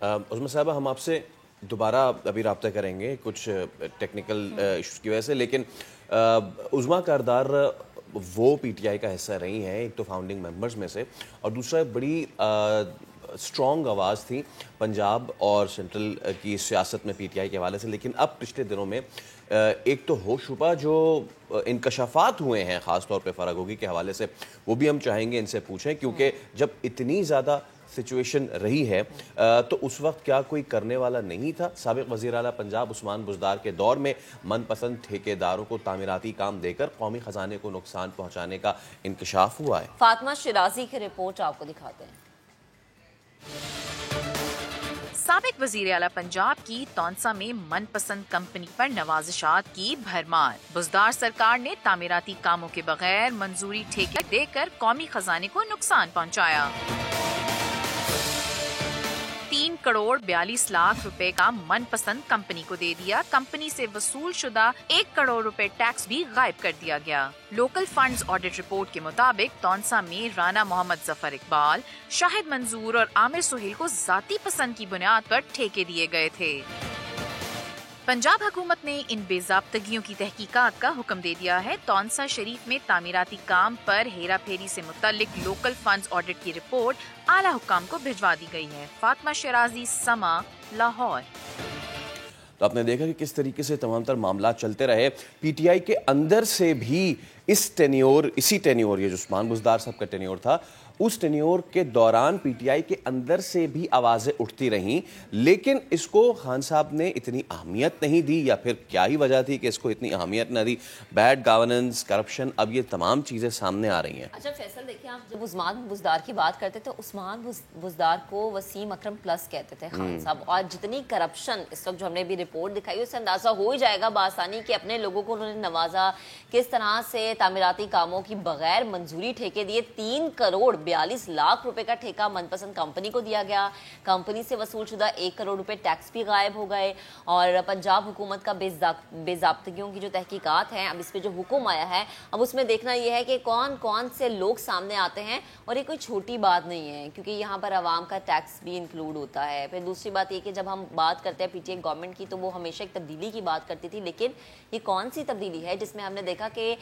عظمیٰ صاحبہ، ہم آپ سے دوبارہ ابھی رابطہ کریں گے کچھ ٹیکنیکل ایشوز کی وجہ سے، لیکن عظمیٰ کاردار وہ پی ٹی آئی کا حصہ رہی ہیں، ایک تو فاؤنڈنگ ممبرز میں سے، اور دوسرا بڑی اسٹرانگ آواز تھی پنجاب اور سینٹرل کی سیاست میں پی ٹی آئی کے حوالے سے. لیکن اب پچھلے دنوں میں ایک تو ہوش شبہ جو انکشافات ہوئے ہیں خاص طور پہ فراغوگی کے حوالے سے، وہ بھی ہم چاہیں گے ان سے پوچھیں، کیونکہ جب اتنی زیادہ سچویشن رہی ہے تو اس وقت کیا کوئی کرنے والا نہیں تھا؟ سابق وزیر اعلیٰ پنجاب عثمان بزدار کے دور میں من پسند ٹھیکیداروں کو تعمیراتی کام دے کر قومی خزانے کو نقصان پہنچانے کا انکشاف ہوا ہے. فاطمہ شیرازی کی رپورٹ آپ کو دکھاتے ہیں. سابق وزیر اعلیٰ پنجاب کی تونسا میں من پسند کمپنی پر نوازشات کی بھرمار. بزدار سرکار نے تعمیراتی کاموں کے بغیر منظوری ٹھیکے دے کر قومی خزانے کو نقصان پہنچایا. 3 کروڑ 42 لاکھ روپے کا من پسند کمپنی کو دے دیا. کمپنی سے وصول شدہ 1 کروڑ روپے ٹیکس بھی غائب کر دیا گیا. لوکل فنڈز آڈٹ رپورٹ کے مطابق تونسا میں رانا محمد ظفر اقبال، شاہد منظور اور عامر سہیل کو ذاتی پسند کی بنیاد پر ٹھیکے دیے گئے تھے. پنجاب حکومت نے ان بے ضابطگیوں کی تحقیقات کا حکم دے دیا ہے. تونسا شریف میں تعمیراتی کام پر ہیرا پھیری سے متعلق لوکل فنڈز آڈٹ کی رپورٹ اعلیٰ حکام کو بھجوا دی گئی ہے. فاطمہ شیرازی، سما، لاہور. تو آپ نے دیکھا کہ کس طریقے سے تمام تر معاملات چلتے رہے. پی ٹی آئی کے اندر سے بھی اسی ٹینیور یہ جو عثمان بزدار صاحب کا ٹینیور تھا، اس ٹینیور کے دوران پی ٹی آئی کے اندر سے بھی آوازیں اٹھتی رہیں، لیکن اس کو خان صاحب نے اتنی اہمیت نہیں دی، یا پھر کیا ہی وجہ تھی کہ اس کو اتنی اہمیت نہ دی؟ بیڈ گورننس، کرپشن، اب یہ تمام چیزیں سامنے آ رہی ہیں. اچھا فیصل، دیکھیں آپ جب عثمان بزدار کی بات کرتے تو عثمان بزدار کو وسیم اکرم پلس کہتے تھے خان صاحب، اور جتنی کرپشن اس وقت جو ہم نے بھی رپورٹ دکھائی اس سے اندازہ ہو ہی جائے گا بآسانی کہ اپنے لوگوں کو انہوں نے نوازا کس طرح سے. تعمیراتی کاموں کی بغیر منظوری ٹھیکے دیے. 3 کروڑ 42 لاکھ روپے کا ٹھیکہ من پسند کمپنی کو دیا گیا. کمپنی سے وصول شدہ 1 کروڑ روپے ٹیکس بھی غائب ہو گئے. اور پنجاب حکومت کا بے ضابطگیوں کی جو تحقیقات ہیں، اب اس پہ جو حکم آیا ہے، اب اس میں دیکھنا یہ ہے کہ کون کون سے لوگ سامنے آتے ہیں. اور یہ کوئی چھوٹی بات نہیں ہے، کیونکہ یہاں پر عوام کا ٹیکس بھی انکلوڈ ہوتا ہے. پھر دوسری بات یہ کہ جب ہم بات کرتے ہیں پی ٹی آئی گورنمنٹ کی تو وہ ہمیشہ ایک تبدیلی کی بات کرتی تھی، لیکن یہ کون سی تبدیلی ہے جس میں ہم نے دیکھا کہ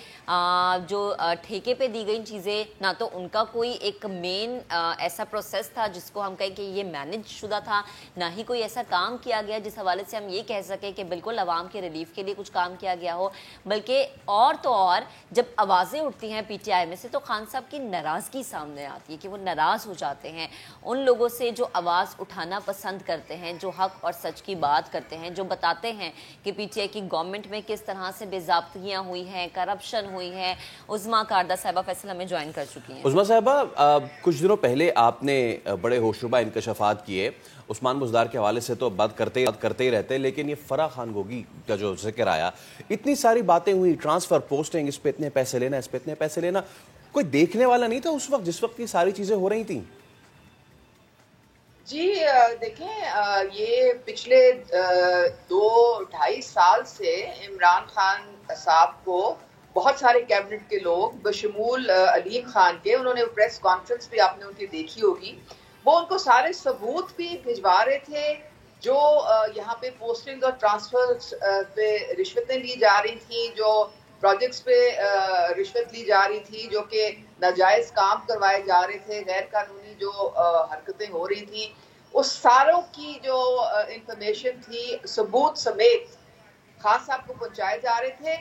جو ٹھیکے پہ دی گئی چیزیں، نہ تو ان کا کوئی ایک مین ایسا پروسیس تھا جس کو ہم کہیں کہ یہ مینج شدہ تھا، نہ ہی کوئی ایسا کام کیا گیا جس حوالے سے ہم یہ کہہ سکیں کہ بالکل عوام کے ریلیف کے لیے کچھ کام کیا گیا ہو. بلکہ اور تو اور جب آوازیں اٹھتی ہیں پی ٹی آئی میں سے تو خان صاحب کی ناراضگی سامنے آتی ہے کہ وہ ناراض ہو جاتے ہیں ان لوگوں سے جو آواز اٹھانا پسند کرتے ہیں، جو حق اور سچ کی بات کرتے ہیں، جو بتاتے ہیں کہ پی ٹی آئی کی گورنمنٹ میں کس طرح سے بے ضابطگیاں ہوئی ہیں، کرپشن ہوئی ہے. عظمیٰ کاردہ صاحبہ فیصل ہمیں جوائن کر چکی ہیں. عظمیٰ صاحبہ، کچھ دنوں پہلے آپ نے بڑے ہوشربہ انکشافات کیے عثمان بزدار کے حوالے سے، تو بات کرتے ہی رہتے، لیکن یہ فرح خان گوگی کا جو ذکر آیا، اتنی ساری باتیں ہوئی، ٹرانسفر، پوسٹنگ، اس پہ اتنے پیسے لینا، اس پہ اتنے پیسے لینا، کوئی دیکھنے والا نہیں تھا اس وقت جس وقت یہ ساری چیزیں ہو رہی تھیں؟ جی دیکھیں، یہ پچھلے 2-2.5 سال سے عمران خان صاحب کو بہت سارے کیبنٹ کے لوگ بشمول علیم خان کے، انہوں نے پریس کانفرنس بھی آپ نے ان کی دیکھی ہوگی، وہ ان کو سارے ثبوت بھی بھجوا رہے تھے جو یہاں پہ پوسٹنگ اور ٹرانسفر پہ رشوتیں لی جا رہی تھیں، جو پروجیکٹس پہ رشوت لی جا رہی تھی، جو کہ ناجائز کام کروائے جا رہے تھے، غیر قانونی جو حرکتیں ہو رہی تھیں، اس ساروں کی جو انفارمیشن تھی ثبوت سمیت خان صاحب کو پہنچائے جا رہے تھے.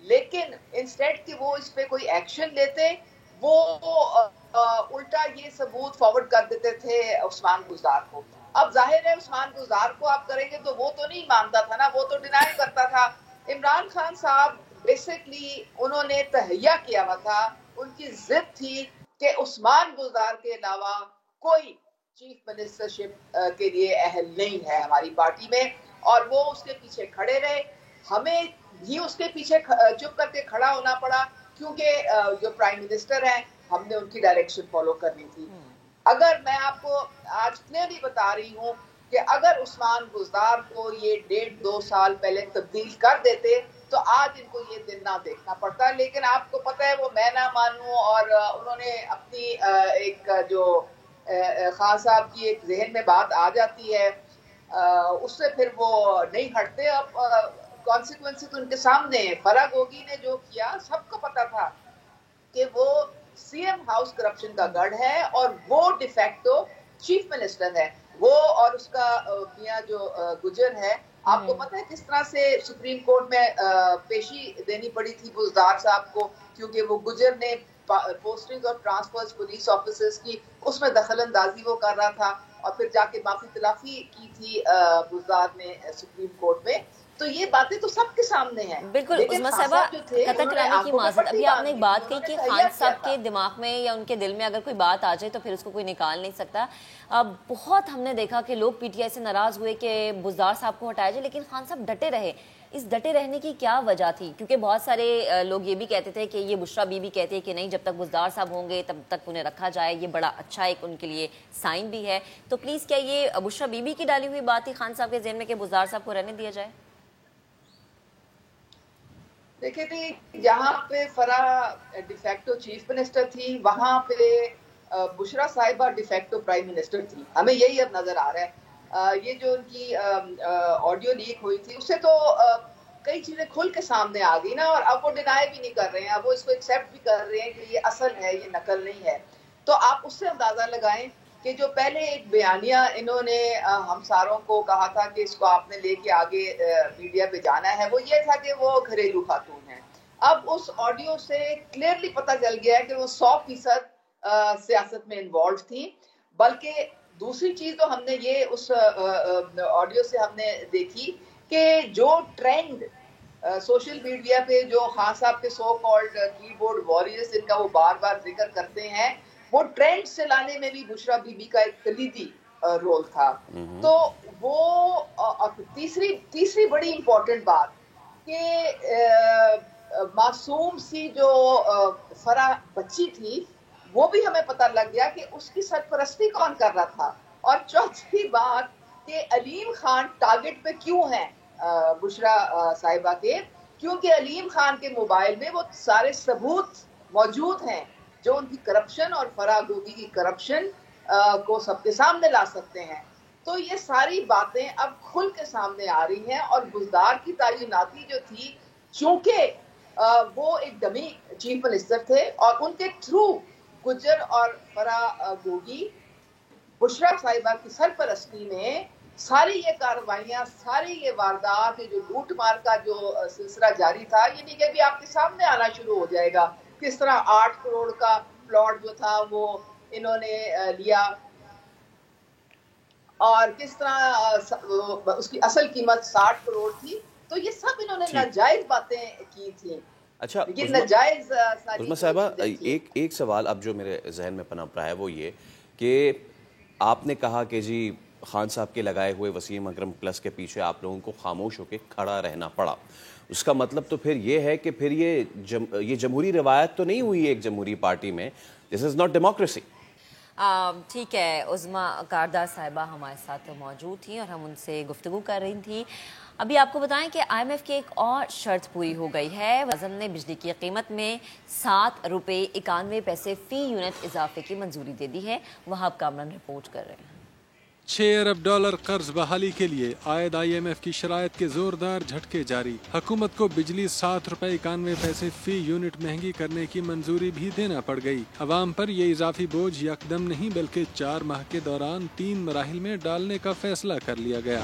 لیکن انسٹیڈ کہ وہ اس پہ کوئی ایکشن لیتے، वो उल्टा ये सबूत फॉरवर्ड कर देते थे उस्मान गुलजार को। अब जाहिर है उस्मान गुलजार को आप करेंगे तो वो तो नहीं मानता था ना, वो तो डिनाई करता था। इमरान खान साहब बेसिकली उन्होंने तहैया किया हुआ था, उनकी जिद थी कि उस्मान गुलजार के अलावा कोई चीफ मिनिस्टरशिप के लिए अहल नहीं है हमारी पार्टी में, और वो उसके पीछे खड़े रहे। हमें भी उसके पीछे चुप करके खड़ा होना पड़ा, क्योंकि जो प्राइम मिनिस्टर हैं हमने उनकी डायरेक्शन फॉलो करनी थी। अगर मैं आपको आज क्लियरली बता रही हूँ कि अगर उस्मान गुलजार को ये 1.5-2 साल पहले तब्दील कर देते तो आज इनको ये दिन ना देखना पड़ता। लेकिन आपको पता है वो मैं ना मानूं, और उन्होंने अपनी एक जो खान साहब की एक जहन में बात आ जाती है, उससे फिर वो नहीं हटते। अब कॉन्सिक्वेंसेस उनके सामने है। फराह गोगी ने जो किया सबको पता था कि वो सीएम हाउस करप्शन का गढ़ है और वो डिफेक्टो चीफ मिनिस्टर है वो, और उसका मियां जो गुजर है, आपको पता है किस तरह से सुप्रीम कोर्ट में पेशी देनी पड़ी थी गुलजार साहब को, क्योंकि वो गुजर ने पोस्टिंग और ट्रांसफर्स पुलिस ऑफिसर्स की उसमें दखल अंदाजी वो कर रहा था, और फिर जाके माफी तलाफी की थी गुलजार ने सुप्रीम कोर्ट में। तो ये बातें तो सबके सामने हैं। बिल्कुल उस्मा साहिबा, कतक रानी की माजरत। अभी आपने एक बात कही कि खान साहब के दिमाग में या उनके दिल में अगर कोई बात आ जाए तो फिर उसको कोई निकाल नहीं सकता। अब बहुत हमने देखा कि लोग पीटीआई से नाराज हुए कि बुज़दार साहब को हटाया जाए, लेकिन खान साहब डटे रहे। इस डटे रहने की क्या वजह थी? क्योंकि बहुत सारे लोग ये भी कहते थे कि ये बुशरा बीबी कहती है कि नहीं, जब तक बुज़दार साहब होंगे तब तक उन्हें रखा जाए, ये बड़ा अच्छा एक उनके लिए साइन भी है। तो प्लीज़ क्या ये बुशरा बीबी की डाली हुई बात थी खान साहब के ज़हन में कि बुज़दार साहब को रहने दिया जाए? देखिए थी, जहाँ पे फराह डिफेक्टो चीफ मिनिस्टर थी, वहाँ पे बुशरा साहिबा डिफेक्टो प्राइम मिनिस्टर थी। हमें यही अब नजर आ रहा है। ये जो उनकी ऑडियो लीक हुई थी उससे तो कई चीजें खुल के सामने आ गई ना, और अब वो डिनाई भी नहीं कर रहे हैं, अब वो इसको एक्सेप्ट भी कर रहे हैं कि ये असल है, ये नकल नहीं है। तो आप उससे अंदाजा लगाएं कि जो पहले एक बयानिया इन्होंने हम सारों को कहा था कि इसको आपने लेके आगे मीडिया पे जाना है, वो ये था कि वो घरेलू खातून है। अब उस ऑडियो से क्लियरली पता चल गया है कि वो 100% सियासत में इन्वॉल्व थी। बल्कि दूसरी चीज तो हमने ये उस ऑडियो से हमने देखी कि जो ट्रेंड सोशल मीडिया पे जो खान साहब के सो कॉल्ड कीबोर्ड वॉरियर्स जिनका वो बार बार जिक्र करते हैं, वो ट्रेंड से लाने में भी बुशरा बीबी का एक कलीदी रोल था। तो वो तीसरी बड़ी इंपॉर्टेंट बात कि मासूम सी जो फराह बच्ची थी, वो भी हमें पता लग गया कि उसकी सरपरस्ती कौन कर रहा था। और चौथी बात कि अलीम खान टारगेट पे क्यों हैं बुशरा साहिबा के, क्योंकि अलीम खान के मोबाइल में वो सारे सबूत मौजूद हैं जो उनकी करप्शन और फराह गोगी की करप्शन को सबके सामने ला सकते हैं। तो ये सारी बातें अब खुल के सामने आ रही हैं, और बुज़दार की तैनाती जो थी, चूंकि वो एक डमी चीफ मिनिस्टर थे और उनके थ्रू गुजर और फराह गोगी बुशरा साहिबा की सरपरस्ती में सारी ये कार्रवाइयाँ, सारी ये वारदात, जो लूट मार का जो सिलसिला जारी था, ये नहीं कि आपके सामने आना शुरू हो जाएगा। किस तरह 8 करोड़ का प्लॉट जो था वो इन्होंने लिया, और किस तरह उसकी असल कीमत 60 करोड़ थी। तो ये सब इन्होंने नाजायज बातें की थी। अच्छा उस्मा साहिबा, एक सवाल अब जो मेरे जहन में पनप रहा है वो ये कि आपने कहा कि जी खान साहब के लगाए हुए वसीम अकरम प्लस के पीछे आप लोगों को खामोश होकर खड़ा रहना पड़ा। उसका मतलब तो फिर ये है कि फिर ये जमहूरी रवायत तो नहीं हुई एक जमहूरी पार्टी में। This is not democracy. ठीक है, उज़मा कारदार साहिबा हमारे साथ मौजूद थी और हम उनसे गुफ्तगू कर रही थी। अभी आपको बताएं कि IMF की एक और शर्त पूरी हो गई है। वज़न ने बिजली की कीमत में 7 रुपये 91 पैसे फ़ी यूनिट इजाफे की मंजूरी दे दी है। वहाब कामरान रिपोर्ट कर रहे हैं। 6 अरब डॉलर कर्ज बहाली के लिए आयद IMF की शराइत के जोरदार झटके जारी। हुकूमत को बिजली 7 रुपये 91 पैसे फी यूनिट महंगी करने की मंजूरी भी देना पड़ गई। अवाम पर ये इजाफी बोझ यकदम नहीं बल्कि 4 माह के दौरान 3 मराहिल में डालने का फैसला कर लिया गया।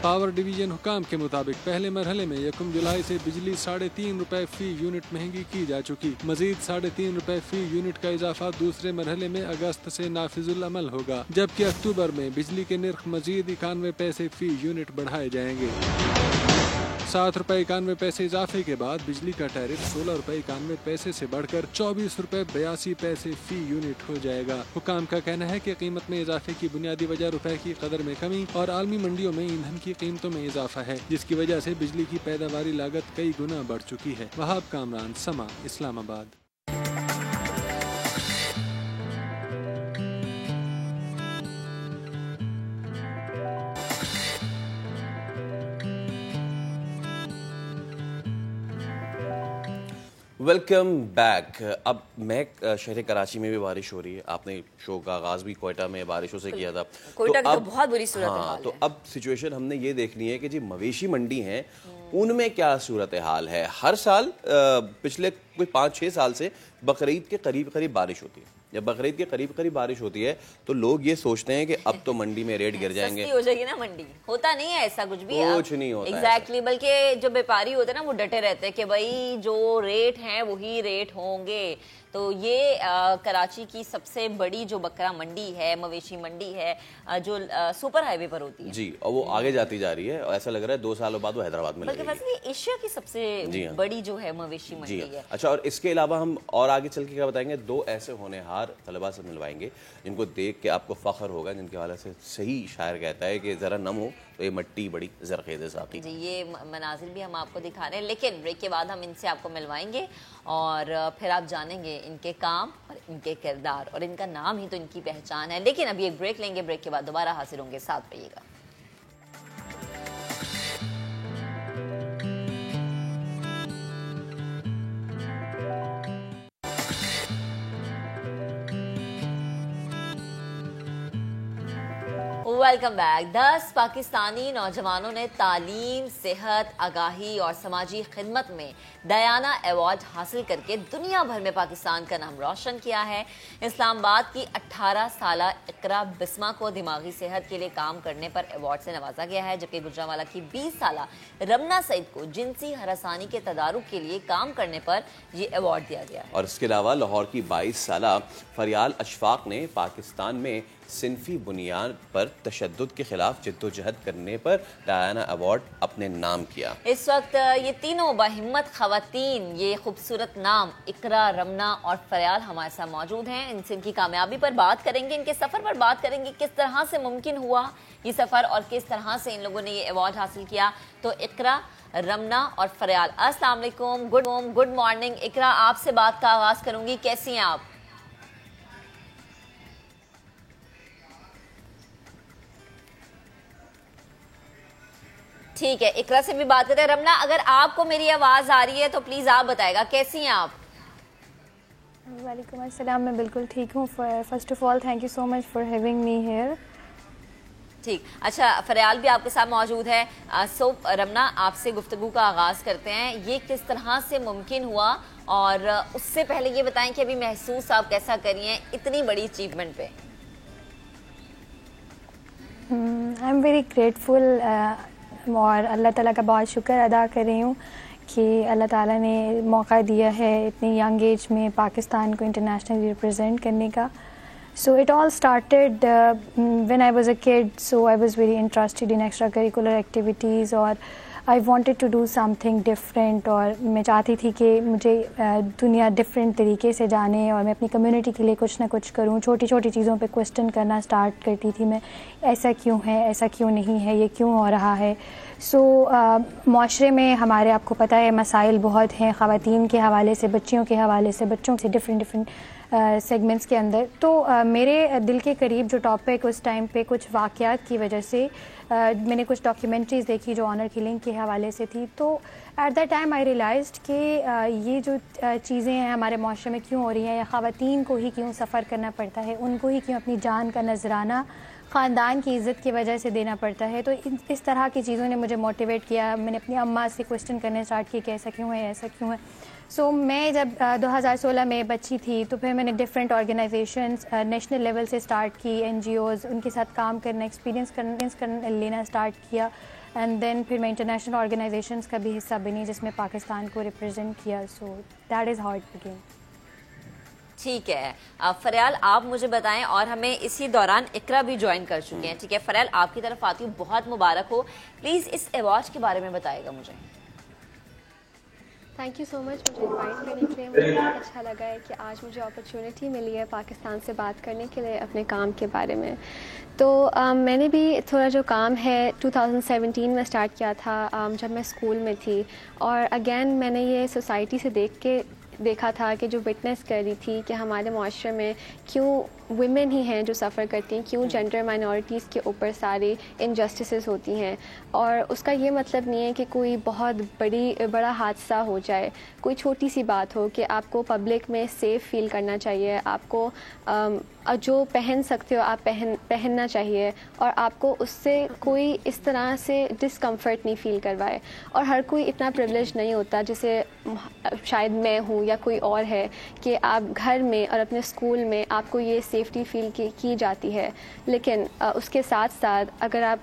पावर डिवीजन हुकाम के मुताबिक पहले मरहले में 1 जुलाई से बिजली 3.5 रुपए फी यूनिट महंगी की जा चुकी। मजीद 3.5 रुपए फी यूनिट का इजाफा दूसरे मरहले में अगस्त से नाफिजुल अमल होगा, जबकि अक्टूबर में बिजली के निर्ख मजीद 91 पैसे फी यूनिट बढ़ाए जाएंगे। 7 रुपए 91 पैसे इजाफे के बाद बिजली का टैरिफ 16 रुपए 91 पैसे से बढ़कर 24 रुपए 82 पैसे फी यूनिट हो जाएगा। हुकाम का कहना है कि कीमत में इजाफे की बुनियादी वजह रुपए की कदर में कमी और आलमी मंडियों में ईंधन की कीमतों में इजाफा है, जिसकी वजह से बिजली की पैदावारी लागत कई गुना बढ़ चुकी है। वहाब कामरान, समा, इस्लामाबाद। Welcome back. अब मैं शहर कराची में भी बारिश हो रही है। आपने शो का आगाज भी कोयटा में बारिशों से किया था। कोयटा की तो बहुत बुरी सूरत हाल है। तो अब सिचुएशन हमने ये देखनी है कि जी मवेशी मंडी हैं उनमें क्या सूरत हाल है। हर साल पिछले कोई 5-6 साल से बकरीद के करीब बारिश होती है। जब बकरीद के करीब बारिश होती है तो लोग ये सोचते हैं कि अब तो मंडी में रेट गिर जाएंगे, सस्ती हो जाएगी ना मंडी। होता नहीं है ऐसा कुछ भी, कुछ नहीं होता एग्जैक्टली। बल्कि जो व्यापारी होते हैं ना वो डटे रहते हैं कि भाई जो रेट हैं वही रेट होंगे। तो ये कराची की सबसे बड़ी जो बकरा मंडी है, मवेशी मंडी है, जो सुपर हाईवे पर होती है जी, और वो आगे जाती जा रही है और ऐसा लग रहा है 2 सालों बाद वो हैदराबाद में लगेगी। बल्कि एशिया की सबसे बड़ी जो है मवेशी मंडी है। अच्छा, और इसके अलावा हम और आगे चल के क्या बताएंगे, 2 ऐसे होनहार तलबा से मिलवाएंगे जिनको देख के आपको फख्र होगा, जिनके हवाले से सही शायर कहता है कि जरा नम हो तो ये मट्टी बड़ी जरखेज़ साकी। जी, ये मनाजिर भी हम आपको दिखा रहे हैं, लेकिन ब्रेक के बाद हम इनसे आपको मिलवाएंगे और फिर आप जानेंगे इनके काम और इनके किरदार, और इनका नाम ही तो इनकी पहचान है। लेकिन अभी एक ब्रेक लेंगे, ब्रेक के बाद दोबारा हाजिर होंगे, साथ रहिएगा। Welcome back. 10 पाकिस्तानी नौजवानों ने तालीम, सेहत, आगाही और समाजी खिदमत में दयाना अवार्ड हासिल करके दुनिया भर में पाकिस्तान का नाम रोशन किया है। इस्लामाबाद की 18 साला इकरा बिस्मा को दिमागी सेहत के लिए काम करने पर अवार्ड से नवाजा गया है, जबकि गुजरांवाला की 20 साला रमना सईद को जिनसी हरासानी के तदारुक के लिए काम करने पर यह अवार्ड दिया गया है। और इसके अलावा लाहौर की 22 साला फरियाल अशफाक ने पाकिस्तान में सिनफी बुनियाद पर तशद्दुद के खिलाफ जिद्दोजहद करने पर डायना अवार्ड अपने नाम किया। इस वक्त ये तीनों बाहिम्मत खवातीन, ये खूबसूरत नाम इकरा, रमना और फरियाल हमारे साथ मौजूद हैं। इनसे इनकी कामयाबी पर बात करेंगे, इनके सफ़र पर बात करेंगे, किस तरह से मुमकिन हुआ ये सफ़र और किस तरह से इन लोगों ने ये अवार्ड हासिल किया। तो इकरा, रमना और फरियाल, अस्सलाम वालेकुम, गुड मॉर्निंग। इकरा, आपसे बात का आगाज़ करूँगी, कैसी हैं आप? ठीक है, इकरा से भी बात करते हैं। रमना, अगर आपको मेरी आवाज आ रही है तो प्लीज आप बताएगा, कैसी हैं आप? वालेकुम अस्सलाम, मैं बिल्कुल ठीक हूँ। First of all thank you so much for having me here. ठीक, अच्छा, फरियाल भी आपके साथ मौजूद है। सो रमना, आपसे गुफ्तगू का आगाज करते हैं। ये किस तरह से मुमकिन हुआ, और उससे पहले ये बताएं कि अभी महसूस आप कैसा करी हैं इतनी बड़ी अचीवमेंट पे? आई एम वेरी ग्रेटफुल और अल्लाह ताला का बहुत शुक्र अदा कर रही हूँ कि अल्लाह ताला ने मौका दिया है इतनी यंग एज में पाकिस्तान को इंटरनेशनली रिप्रेजेंट करने का। So it all started when I was a kid, so I was very interested in extracurricular activities और I wanted to do something different. और मैं चाहती थी कि मुझे दुनिया डिफरेंट तरीके से जाने और मैं अपनी कम्युनिटी के लिए कुछ ना कुछ करूं। छोटी छोटी चीज़ों पे क्वेश्चन करना स्टार्ट करती थी मैं, ऐसा क्यों है, ऐसा क्यों नहीं है, ये क्यों हो रहा है। सो माशरे में हमारे, आपको पता है, मसाइल बहुत हैं, ख़वातीन के हवाले से, बच्चियों के हवाले से, बच्चों से डिफरेंट सेगमेंट्स के अंदर। तो मेरे दिल के करीब जो टॉपिक उस टाइम पे कुछ वाक़यात की वजह से मैंने कुछ डॉक्यूमेंट्रीज़ देखी जो ऑनर किलिंग के हवाले से थी। तो at that time I realised कि ये जो चीज़ें हैं हमारे माशरे में क्यों हो रही हैं, या ख़वातीन को ही क्यों सफ़र करना पड़ता है, उनको ही क्यों अपनी जान का नजराना ख़ानदान की इज़्ज़त की वजह से देना पड़ता है। तो इस तरह की चीज़ों ने मुझे मोटिवेट किया। मैंने अपनी अम्मा से क्वेश्चन करने स्टार्ट किए कि ऐसा क्यों है, ऐसा क्यों है। सो मैं जब 2016 में बच्ची थी तो फिर मैंने डिफरेंट ऑर्गेनाइजेशंस नेशनल लेवल से स्टार्ट की, NGOs, उनके साथ काम करना, एक्सपीरियंस लेना स्टार्ट किया। एंड देन फिर मैं इंटरनेशनल ऑर्गेनाइजेशंस का भी हिस्सा बनी जिसमें पाकिस्तान को रिप्रेजेंट किया. So that is how it begin. ठीक है, फरियाल आप मुझे बताएं, और हमें इसी दौरान इकरा भी ज्वाइन कर चुके हैं. ठीक है फरियाल, आपकी तरफ आती हूँ, बहुत मुबारक हो. प्लीज़ इस अवार्ड के बारे में बताएगा मुझे. थैंक यू सो मच मुझे इनवाइट करने के लिए. मुझे बहुत अच्छा लगा है कि आज मुझे अपॉर्चुनिटी मिली है पाकिस्तान से बात करने के लिए अपने काम के बारे में. तो मैंने भी थोड़ा जो काम है 2017 में स्टार्ट किया था जब मैं स्कूल में थी. और अगेन मैंने ये सोसाइटी से देखा था कि जो विटनेस कर रही थी कि हमारे माशरे में क्यों वुमेन ही हैं जो सफ़र करती हैं, क्यों जेंडर माइनॉरिटीज़ के ऊपर सारी इनजस्टिसेस होती हैं. और उसका ये मतलब नहीं है कि कोई बहुत बड़ा हादसा हो जाए, कोई छोटी सी बात हो कि आपको पब्लिक में सेफ़ फील करना चाहिए, आपको जो पहन सकते हो आप पहनना चाहिए, और आपको उससे कोई इस तरह से डिस्कम्फर्ट नहीं फ़ील करवाए. और हर कोई इतना प्रिविलेज नहीं होता जैसे शायद मैं हूँ या कोई और है कि आप घर में और अपने स्कूल में आपको ये सेफ्टी फील की जाती है. लेकिन उसके साथ साथ अगर आप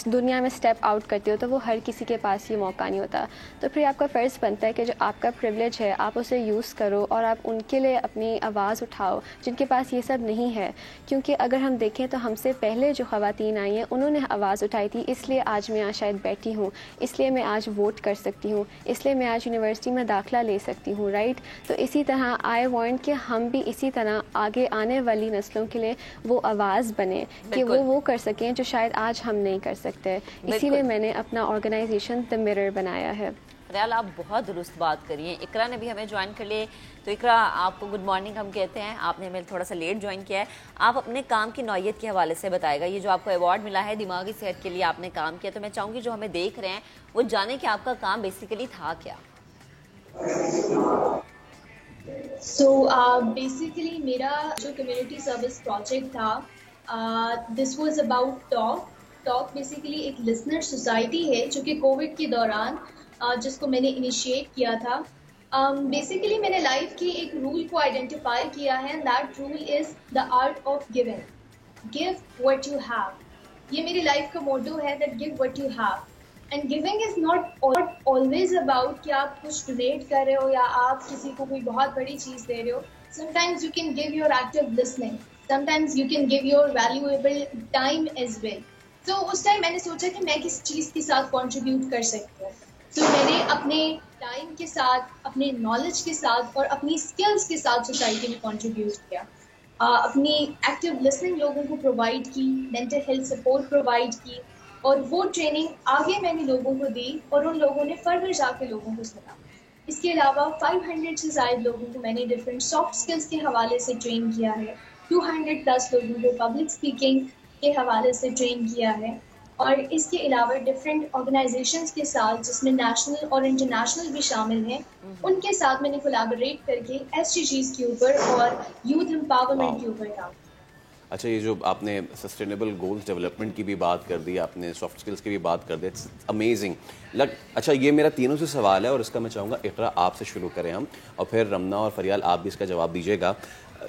दुनिया में स्टेप आउट करते हो तो वो हर किसी के पास ये मौका नहीं होता. तो फिर आपका फ़र्ज़ बनता है कि जो आपका प्रिविलेज है आप उसे यूज़ करो और आप उनके लिए अपनी आवाज़ उठाओ जिनके पास ये सब नहीं है. क्योंकि अगर हम देखें तो हमसे पहले जो ख़वातीन आई हैं उन्होंने आवाज़ उठाई थी, इसलिए आज मैं यहाँ शायद बैठी हूँ, इसलिए मैं आज वोट कर सकती हूँ, इसलिए मैं आज यूनिवर्सिटी में दाखिला ले सकती हूँ. राइट. तो इसी तरह आई वांट कि हम भी इसी तरह आगे आने वाली नस्लों के लिए वो आवाज़ बने कि वो कर सकें जो शायद आज हम नहीं कर सकते. इसीलिए मैंने अपना ऑर्गेनाइजेशन द मिरर बनाया है. फरियाल, आप बहुत दुरुस्त बात करिए. इकरा ने भी हमें ज्वाइन कर लिए. तो इकरा, आपको गुड मॉर्निंग हम कहते हैं. आपने हमें थोड़ा सा लेट ज्वाइन किया है. आप अपने काम की नौयत के हवाले से बताएगा. ये जो आपको अवार्ड मिला है दिमागी सेहत के लिए आपने काम किया, तो मैं चाहूँगी जो हमें देख रहे हैं वो जाने कि आपका काम बेसिकली था क्या. बेसिकली मेरा जो कम्युनिटी सर्विस प्रोजेक्ट था, this was about talk basically एक लिसनर सोसाइटी है जो कि कोविड के दौरान जिसको मैंने इनिशिएट किया था. बेसिकली मैंने लाइफ की एक रूल को आइडेंटिफाई किया है, and that rule is the art of giving. Give what you have. ये मेरी लाइफ का मोटो है, that give what you have. And giving is not always about कि आप कुछ डोनेट कर रहे हो या आप किसी को कोई बहुत बड़ी चीज़ दे रहे हो. Sometimes you can give your active listening, sometimes you can give your valuable time as well. तो उस टाइम मैंने सोचा कि मैं किस चीज़ के साथ कंट्रीब्यूट कर सकती हूँ. तो मैंने अपने टाइम के साथ, अपने नॉलेज के साथ और अपनी स्किल्स के साथ सोसाइटी में कंट्रीब्यूट किया. अपनी एक्टिव लिसनिंग लोगों को प्रोवाइड की, मेंटल हेल्थ सपोर्ट प्रोवाइड की, और वो ट्रेनिंग आगे मैंने लोगों को दी और उन लोगों ने फर्दर जाके लोगों को सुना. इसके अलावा 500 से ज़्यादा लोगों को मैंने डिफरेंट सॉफ्ट स्किल्स के हवाले से ट्रेन किया है. 200+ लोगों को पब्लिक स्पीकिंग के हवाले से ट्रेन किया है. और इसके अलावा डिफरेंट ऑर्गेनाइजेशंस के साथ जिसमें नेशनल और इंटरनेशनल भी शामिल हैं, उनके साथ मैंने कोलैबोरेट करके SDGs के ऊपर और यूथ एम्पावरमेंट के ऊपर काम. अच्छा, ये जो आपने सस्टेनेबल गोल्स डेवलपमेंट की भी बात कर दी, आपने सॉफ्ट स्किल्स की भी बात कर दी, इट्स अमेजिंग. अच्छा, ये मेरा तीनों से सवाल है और इसका मैं चाहूँगा इकरा आपसे शुरू करें हम, और फिर रमना और फरियाल आप भी इसका जवाब दीजिएगा.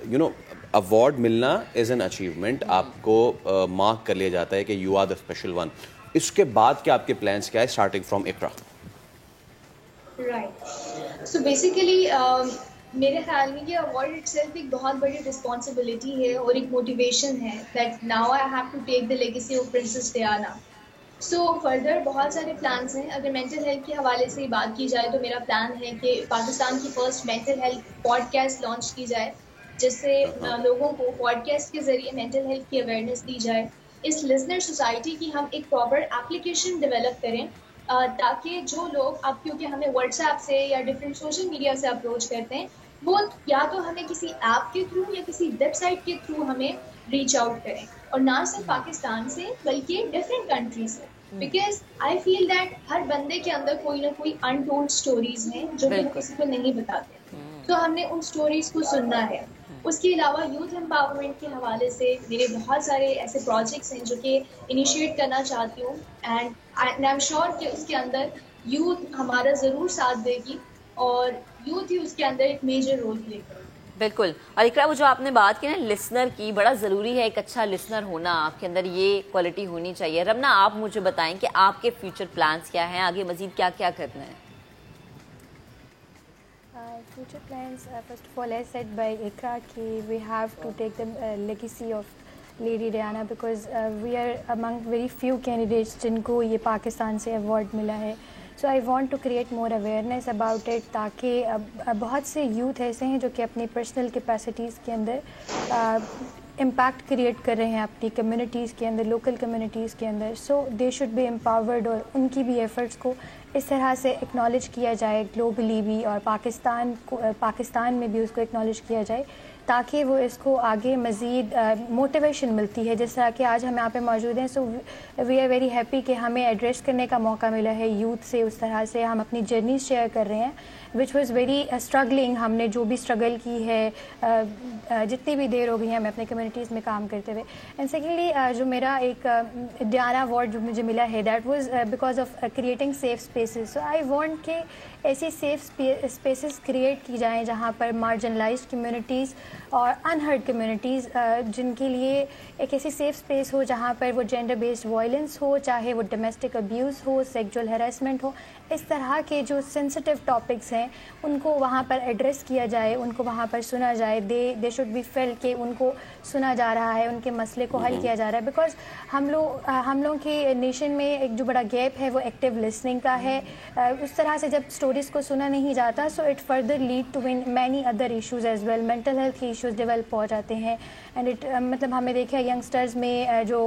यू नो, अवार्ड मिलना इज़ एन अचीवमेंट, आपको मार्क कर लिया जाता है कि you are the special one. इसके बाद क्या आपके प्लान्स क्या है, starting from Iqra? Right. So basically मेरे ख्याल में ये अवार्ड इटसेल्फ एक बहुत बड़ी रिस्पॉन्सिबिलिटी है और एक मोटिवेशन है that now I have to take the legacy of princess Diana. So further बहुत सारे प्लान्स हैं. अगर मेंटल हेल्थ के हवाले से बात की जाए तो मेरा प्लान है कि पाकिस्तान की first mental health podcast launch की जाए, जिससे लोगों को पॉडकास्ट के ज़रिए मेंटल हेल्थ की अवेयरनेस दी जाए. इस लिसनर सोसाइटी की हम एक प्रॉपर एप्लीकेशन डेवलप करें ताकि जो लोग, अब क्योंकि हमें व्हाट्सएप से या डिफरेंट सोशल मीडिया से अप्रोच करते हैं, वो या तो हमें किसी ऐप के थ्रू या किसी वेबसाइट के थ्रू हमें रीच आउट करें, और ना सिर्फ पाकिस्तान से बल्कि डिफरेंट कंट्रीज से. बिकॉज आई फील दैट हर बंदे के अंदर कोई ना कोई अनटोल्ड स्टोरीज हैं जो हम किसी को नहीं बताते, तो हमने उन स्टोरीज को सुनना है. उसके अलावा यूथ एम्पावरमेंट के हवाले से मेरे बहुत सारे ऐसे प्रोजेक्ट्स हैं जो कि इनिशिएट करना चाहती हूँ, एंड आई एम श्योर कि उसके अंदर यूथ हमारा ज़रूर साथ देगी और यूथ ही उसके अंदर एक मेजर रोल प्ले करेगी. بالکل. اور اقرا وہ جو آپ نے بات کی نا لسنر کی, بڑا ضروری ہے ایک اچھا لسنر ہونا, آپ کے اندر یہ کوالٹی ہونی چاہیے. رمنا آپ مجھے بتائیں کہ آپ کے فیوچر پلانز کیا ہیں, آگے مزید کیا کیا کرنا ہے؟ Future plans, first of all, as said by Ikra, we have to take the legacy of Lady Diana because we are among very few candidates जिनको ये पाकिस्तान से award मिला है. So I want to create more awareness about it ताकि बहुत से youth ऐसे हैं जो कि अपनी personal capacities के अंदर impact create कर रहे हैं अपनी communities के अंदर, local communities के अंदर. So they should be empowered और उनकी भी efforts को इस तरह से एक्नॉलेज किया जाए ग्लोबली भी और पाकिस्तान में भी उसको एक्नॉलेज किया जाए ताकि वो इसको आगे मज़ीद मोटिवेशन मिलती है. जिस तरह कि आज हम यहाँ पे मौजूद हैं, so we are very happy कि हमें एड्रेस करने का मौका मिला है यूथ से. उस तरह से हम अपनी जर्नी शेयर कर रहे हैं विच वाज़ वेरी स्ट्रगलिंग. हमने जो भी स्ट्रगल की है जितनी भी देर हो गई है हमें अपने कम्युनिटीज़ में काम करते हुए. एंड सेकेंडली जो मेरा एक डियाना अवार्ड जो मुझे मिला है that was because of creating safe spaces. So I want कि ऐसी सेफ स्पेसेस क्रिएट की जाएं जहाँ पर मार्जिनलाइज्ड कम्युनिटीज़ और अनहर्ड कम्युनिटीज़ जिनके लिए एक ऐसी सेफ स्पेस हो जहाँ पर वो जेंडर बेस्ड वायलेंस हो, चाहे वो डोमेस्टिक अब्यूज़ हो, सेक्सुअल हैरेसमेंट हो, इस तरह के जो सेंसिटिव टॉपिक्स हैं उनको वहाँ पर एड्रेस किया जाए, उनको वहाँ पर सुना जाए. दे शुड बी फेल कि उनको सुना जा रहा है, उनके मसले को हल किया जा रहा है. बिकॉज हम लोग के नेशन में एक जो बड़ा गैप है वो एक्टिव लिसनिंग का है. उस तरह से जब स्टोरीज़ को सुना नहीं जाता so it further lead to many other issues as well. Mental health के इशूज़ डेवलप हो जाते हैं एंड इट मतलब हमें देखा यंगस्टर्स में जो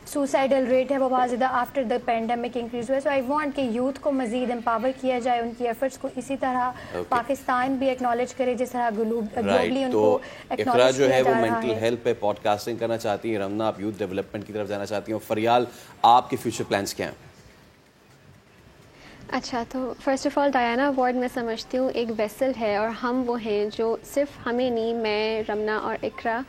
सुसाइडल रेट है वो बहुत ज़्यादा आफ्टर द पैंडेमिक इंक्रीज़ हुआ है. सो आई वांट कि यूथ को मज़ीद एम्पावर किया जाए, उनकी एफर्ट्स को इसी तरह पाकिस्तान भी एक्नॉलेज करे जिस तरह ग्लोबली उनको इकरा जो है वो मेंटल हेल्थ पे पॉडकास्टिंग करना चाहती हैं, रमना आप यूथ डेवलपमेंट की तरफ जाना चाहती हैं, फरियाल आपके फ्यूचर प्लान्स क्या हैं? अच्छा, तो first of all Diana award मैं समझती हूँ एक वेसल है और हम वो हैं जो सिर्फ हमें नहीं, मैं, रमना और इकरा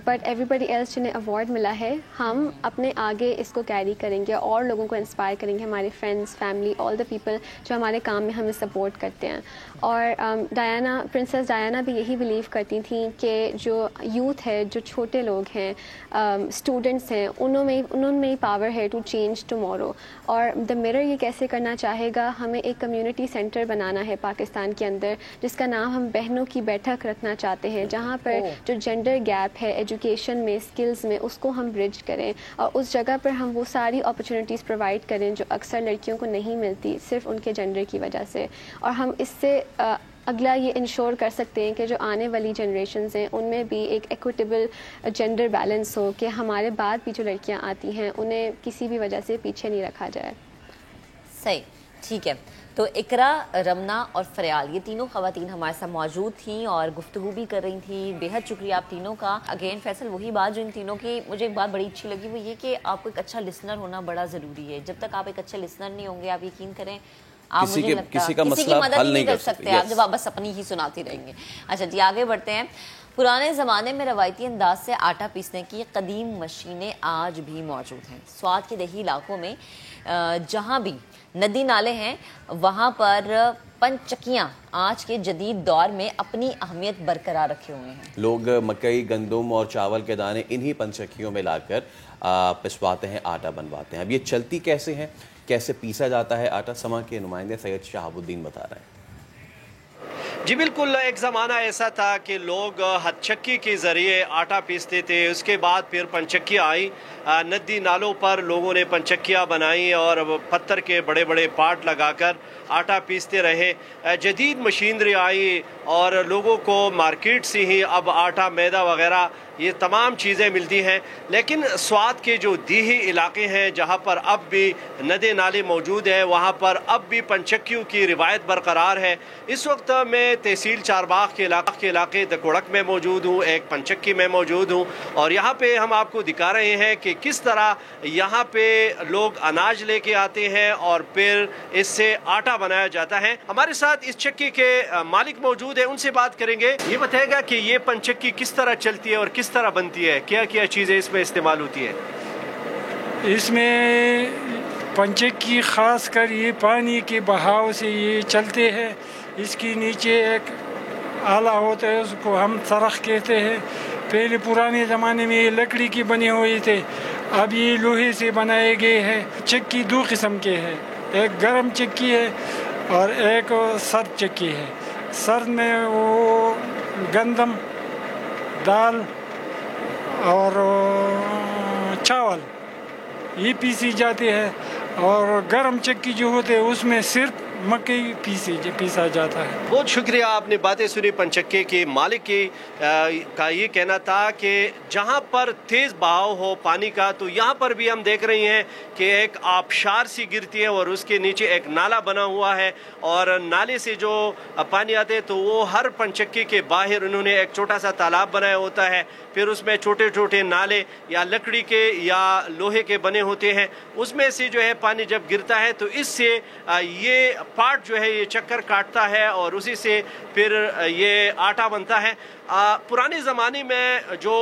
बट एवरीबडी एल्स जिन्हें अवार्ड मिला है, हम अपने आगे इसको कैरी करेंगे और लोगों को इंस्पायर करेंगे, हमारे friends, family, all the people जो हमारे काम में हमें सपोर्ट करते हैं. और डायना, प्रिंसेस डायना भी यही बिलीव करती थी कि जो यूथ है, जो छोटे लोग हैं, स्टूडेंट्स हैं, उनमें ही पावर है टू चेंज टुमारो. और द मिरर ये कैसे करना चाहेगा, हमें एक कम्युनिटी सेंटर बनाना है पाकिस्तान के अंदर जिसका नाम हम बहनों की बैठक रखना चाहते हैं, जहाँ पर जो जेंडर गैप है एजुकेशन में, स्किल्स में, उसको हम ब्रिज करें और उस जगह पर हम वो सारी अपॉर्चुनिटीज़ प्रोवाइड करें जो अक्सर लड़कियों को नहीं मिलती सिर्फ उनके जेंडर की वजह से. और हम इससे अगला ये इंश्योर कर सकते हैं कि जो आने वाली जनरेशन्स हैं उनमें भी एक इक्विटेबल जेंडर बैलेंस हो, कि हमारे बाद भी जो लड़कियां आती हैं उन्हें किसी भी वजह से पीछे नहीं रखा जाए. सही, ठीक है. तो इकरा, रमना और फरियाल ये तीनों ख़वातीन हमारे साथ मौजूद थीं और गुफ्तगू भी कर रही थी. बेहद शुक्रिया आप तीनों का. अगेन फैसल वही बात जो इन तीनों की मुझे एक बात बड़ी अच्छी लगी वो ये कि आपको एक अच्छा लिसनर होना बड़ा ज़रूरी है. जब तक आप एक अच्छे लिसनर नहीं होंगे, आप यकीन करें आप मुझे लगता किसी की मदद नहीं कर सकते आप जब आप बस अपनी ही सुनाती रहेंगे. अच्छा जी, आगे बढ़ते हैं. पुराने ज़माने में रवायती अंदाज से आटा पीसने की कदीम मशीनें आज भी मौजूद हैं. स्वात के देही इलाकों में जहाँ भी नदी नाले हैं वहाँ पर पंचक्कियाँ आज के जदीद दौर में अपनी अहमियत बरकरार रखे हुए हैं. लोग मकई, गंदम और चावल के दाने इन्हीं पंचक्कियों में लाकर पिसवाते हैं, आटा बनवाते हैं. अब ये चलती कैसे हैं, कैसे पीसा जाता है आटा, समा के नुमाइंदे सैयद शहाबुद्दीन बता रहे हैं. जी बिल्कुल, एक ज़माना ऐसा था कि लोग हथचक्की के ज़रिए आटा पीसते थे. उसके बाद फिर पंचक्कियाँ आई, नदी नालों पर लोगों ने पंचक्कियाँ बनाई और पत्थर के बड़े बड़े पाट लगाकर आटा पीसते रहे. जदीद मशीनरी आई और लोगों को मार्केट से ही अब आटा, मैदा वगैरह ये तमाम चीज़ें मिलती हैं. लेकिन स्वात के जो दीही इलाके हैं जहाँ पर अब भी नदी नाले मौजूद हैं, वहाँ पर अब भी पंचक्कियों की रिवायत बरकरार है. इस वक्त मैं तहसील चारबाग के इलाके दकोड़क में मौजूद हूँ, एक पंचक्की में मौजूद हूँ और यहाँ पे हम आपको दिखा रहे हैं कि किस तरह यहाँ पे लोग अनाज लेके आते हैं और फिर इससे आटा बनाया जाता है. हमारे साथ इस चक्की के मालिक मौजूद है, उनसे बात करेंगे. ये बताएगा कि ये पंचक्की किस तरह चलती है और किस तरह बनती है, क्या क्या चीज़ें इसमें इस्तेमाल होती है. इसमें पंचक्की खास कर ये पानी के बहाव से ये चलते हैं. इसके नीचे एक आला होता है उसको हम सरख कहते हैं। पहले पुराने ज़माने में ये लकड़ी की बने हुए थे, अब ये लोहे से बनाए गए हैं। चक्की दो किस्म के हैं, एक गरम चक्की है और एक सर्द चक्की है। सर्द में वो गंदम, दाल और चावल ये पीसी जाते हैं, और गरम चक्की जो होते हैं उसमें सिर्फ मकई पीसा जाता है। बहुत शुक्रिया, आपने बातें सुनी पंचक्के के मालिक की का ये कहना था कि जहाँ पर तेज़ बहाव हो पानी का, तो यहाँ पर भी हम देख रहे हैं कि एक आबशार सी गिरती है और उसके नीचे एक नाला बना हुआ है, और नाले से जो पानी आते हैं तो वो हर पंचक्के के बाहर उन्होंने एक छोटा सा तालाब बनाया होता है, फिर उसमें छोटे छोटे नाले या लकड़ी के या लोहे के बने होते हैं, उसमें से जो है पानी जब गिरता है तो इससे ये पार्ट जो है ये चक्कर काटता है और उसी से फिर ये आटा बनता है। पुराने ज़माने में जो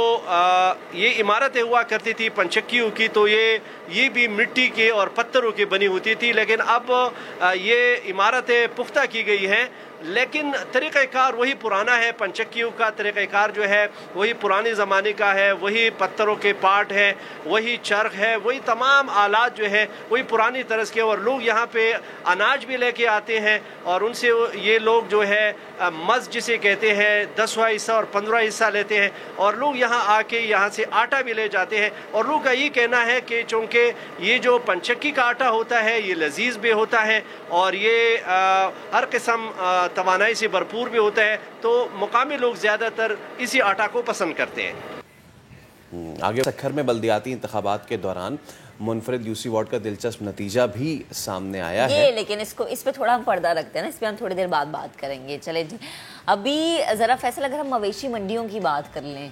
ये इमारतें हुआ करती थी पंचक्कियों की, तो ये भी मिट्टी के और पत्थरों की बनी होती थी, लेकिन अब ये इमारतें पुख्ता की गई हैं, लेकिन तरीक़ाकार वही पुराना है। पंचक्कियों का तरीक़ाकार जो है वही पुराने ज़माने का है, वही पत्थरों के पार्ट है, वही चरख है, वही तमाम आलात जो है वही पुरानी तरह के। और लोग यहाँ पे अनाज भी लेके आते हैं और उनसे ये लोग जो है मज़ जिसे कहते हैं 10वां हिस्सा और 15वां हिस्सा लेते हैं, और लोग यहाँ आके यहाँ से आटा भी ले जाते हैं। और लोग का ये कहना है कि चूँकि ये जो पंचक्की का आटा होता है ये लजीज भी होता है और ये हर किस्म तवानाई से भरपूर भी होता है, तो मुकामी लोग ज़्यादातर इसी आटा को पसंद करते हैं। आगे सक्खर में बल्दियाती इंतखाबात के दौरान मुनफरिद यूसी वार्ड का दिलचस्प नतीजा भी सामने आया है, लेकिन इस पे थोड़ा हम पर्दा रखते हैं ना, इस पे हम थोड़ी देर बाद बात करेंगे। चले जी, अभी ज़रा फैसल अगर हम मवेशी मंडियों की बात कर लें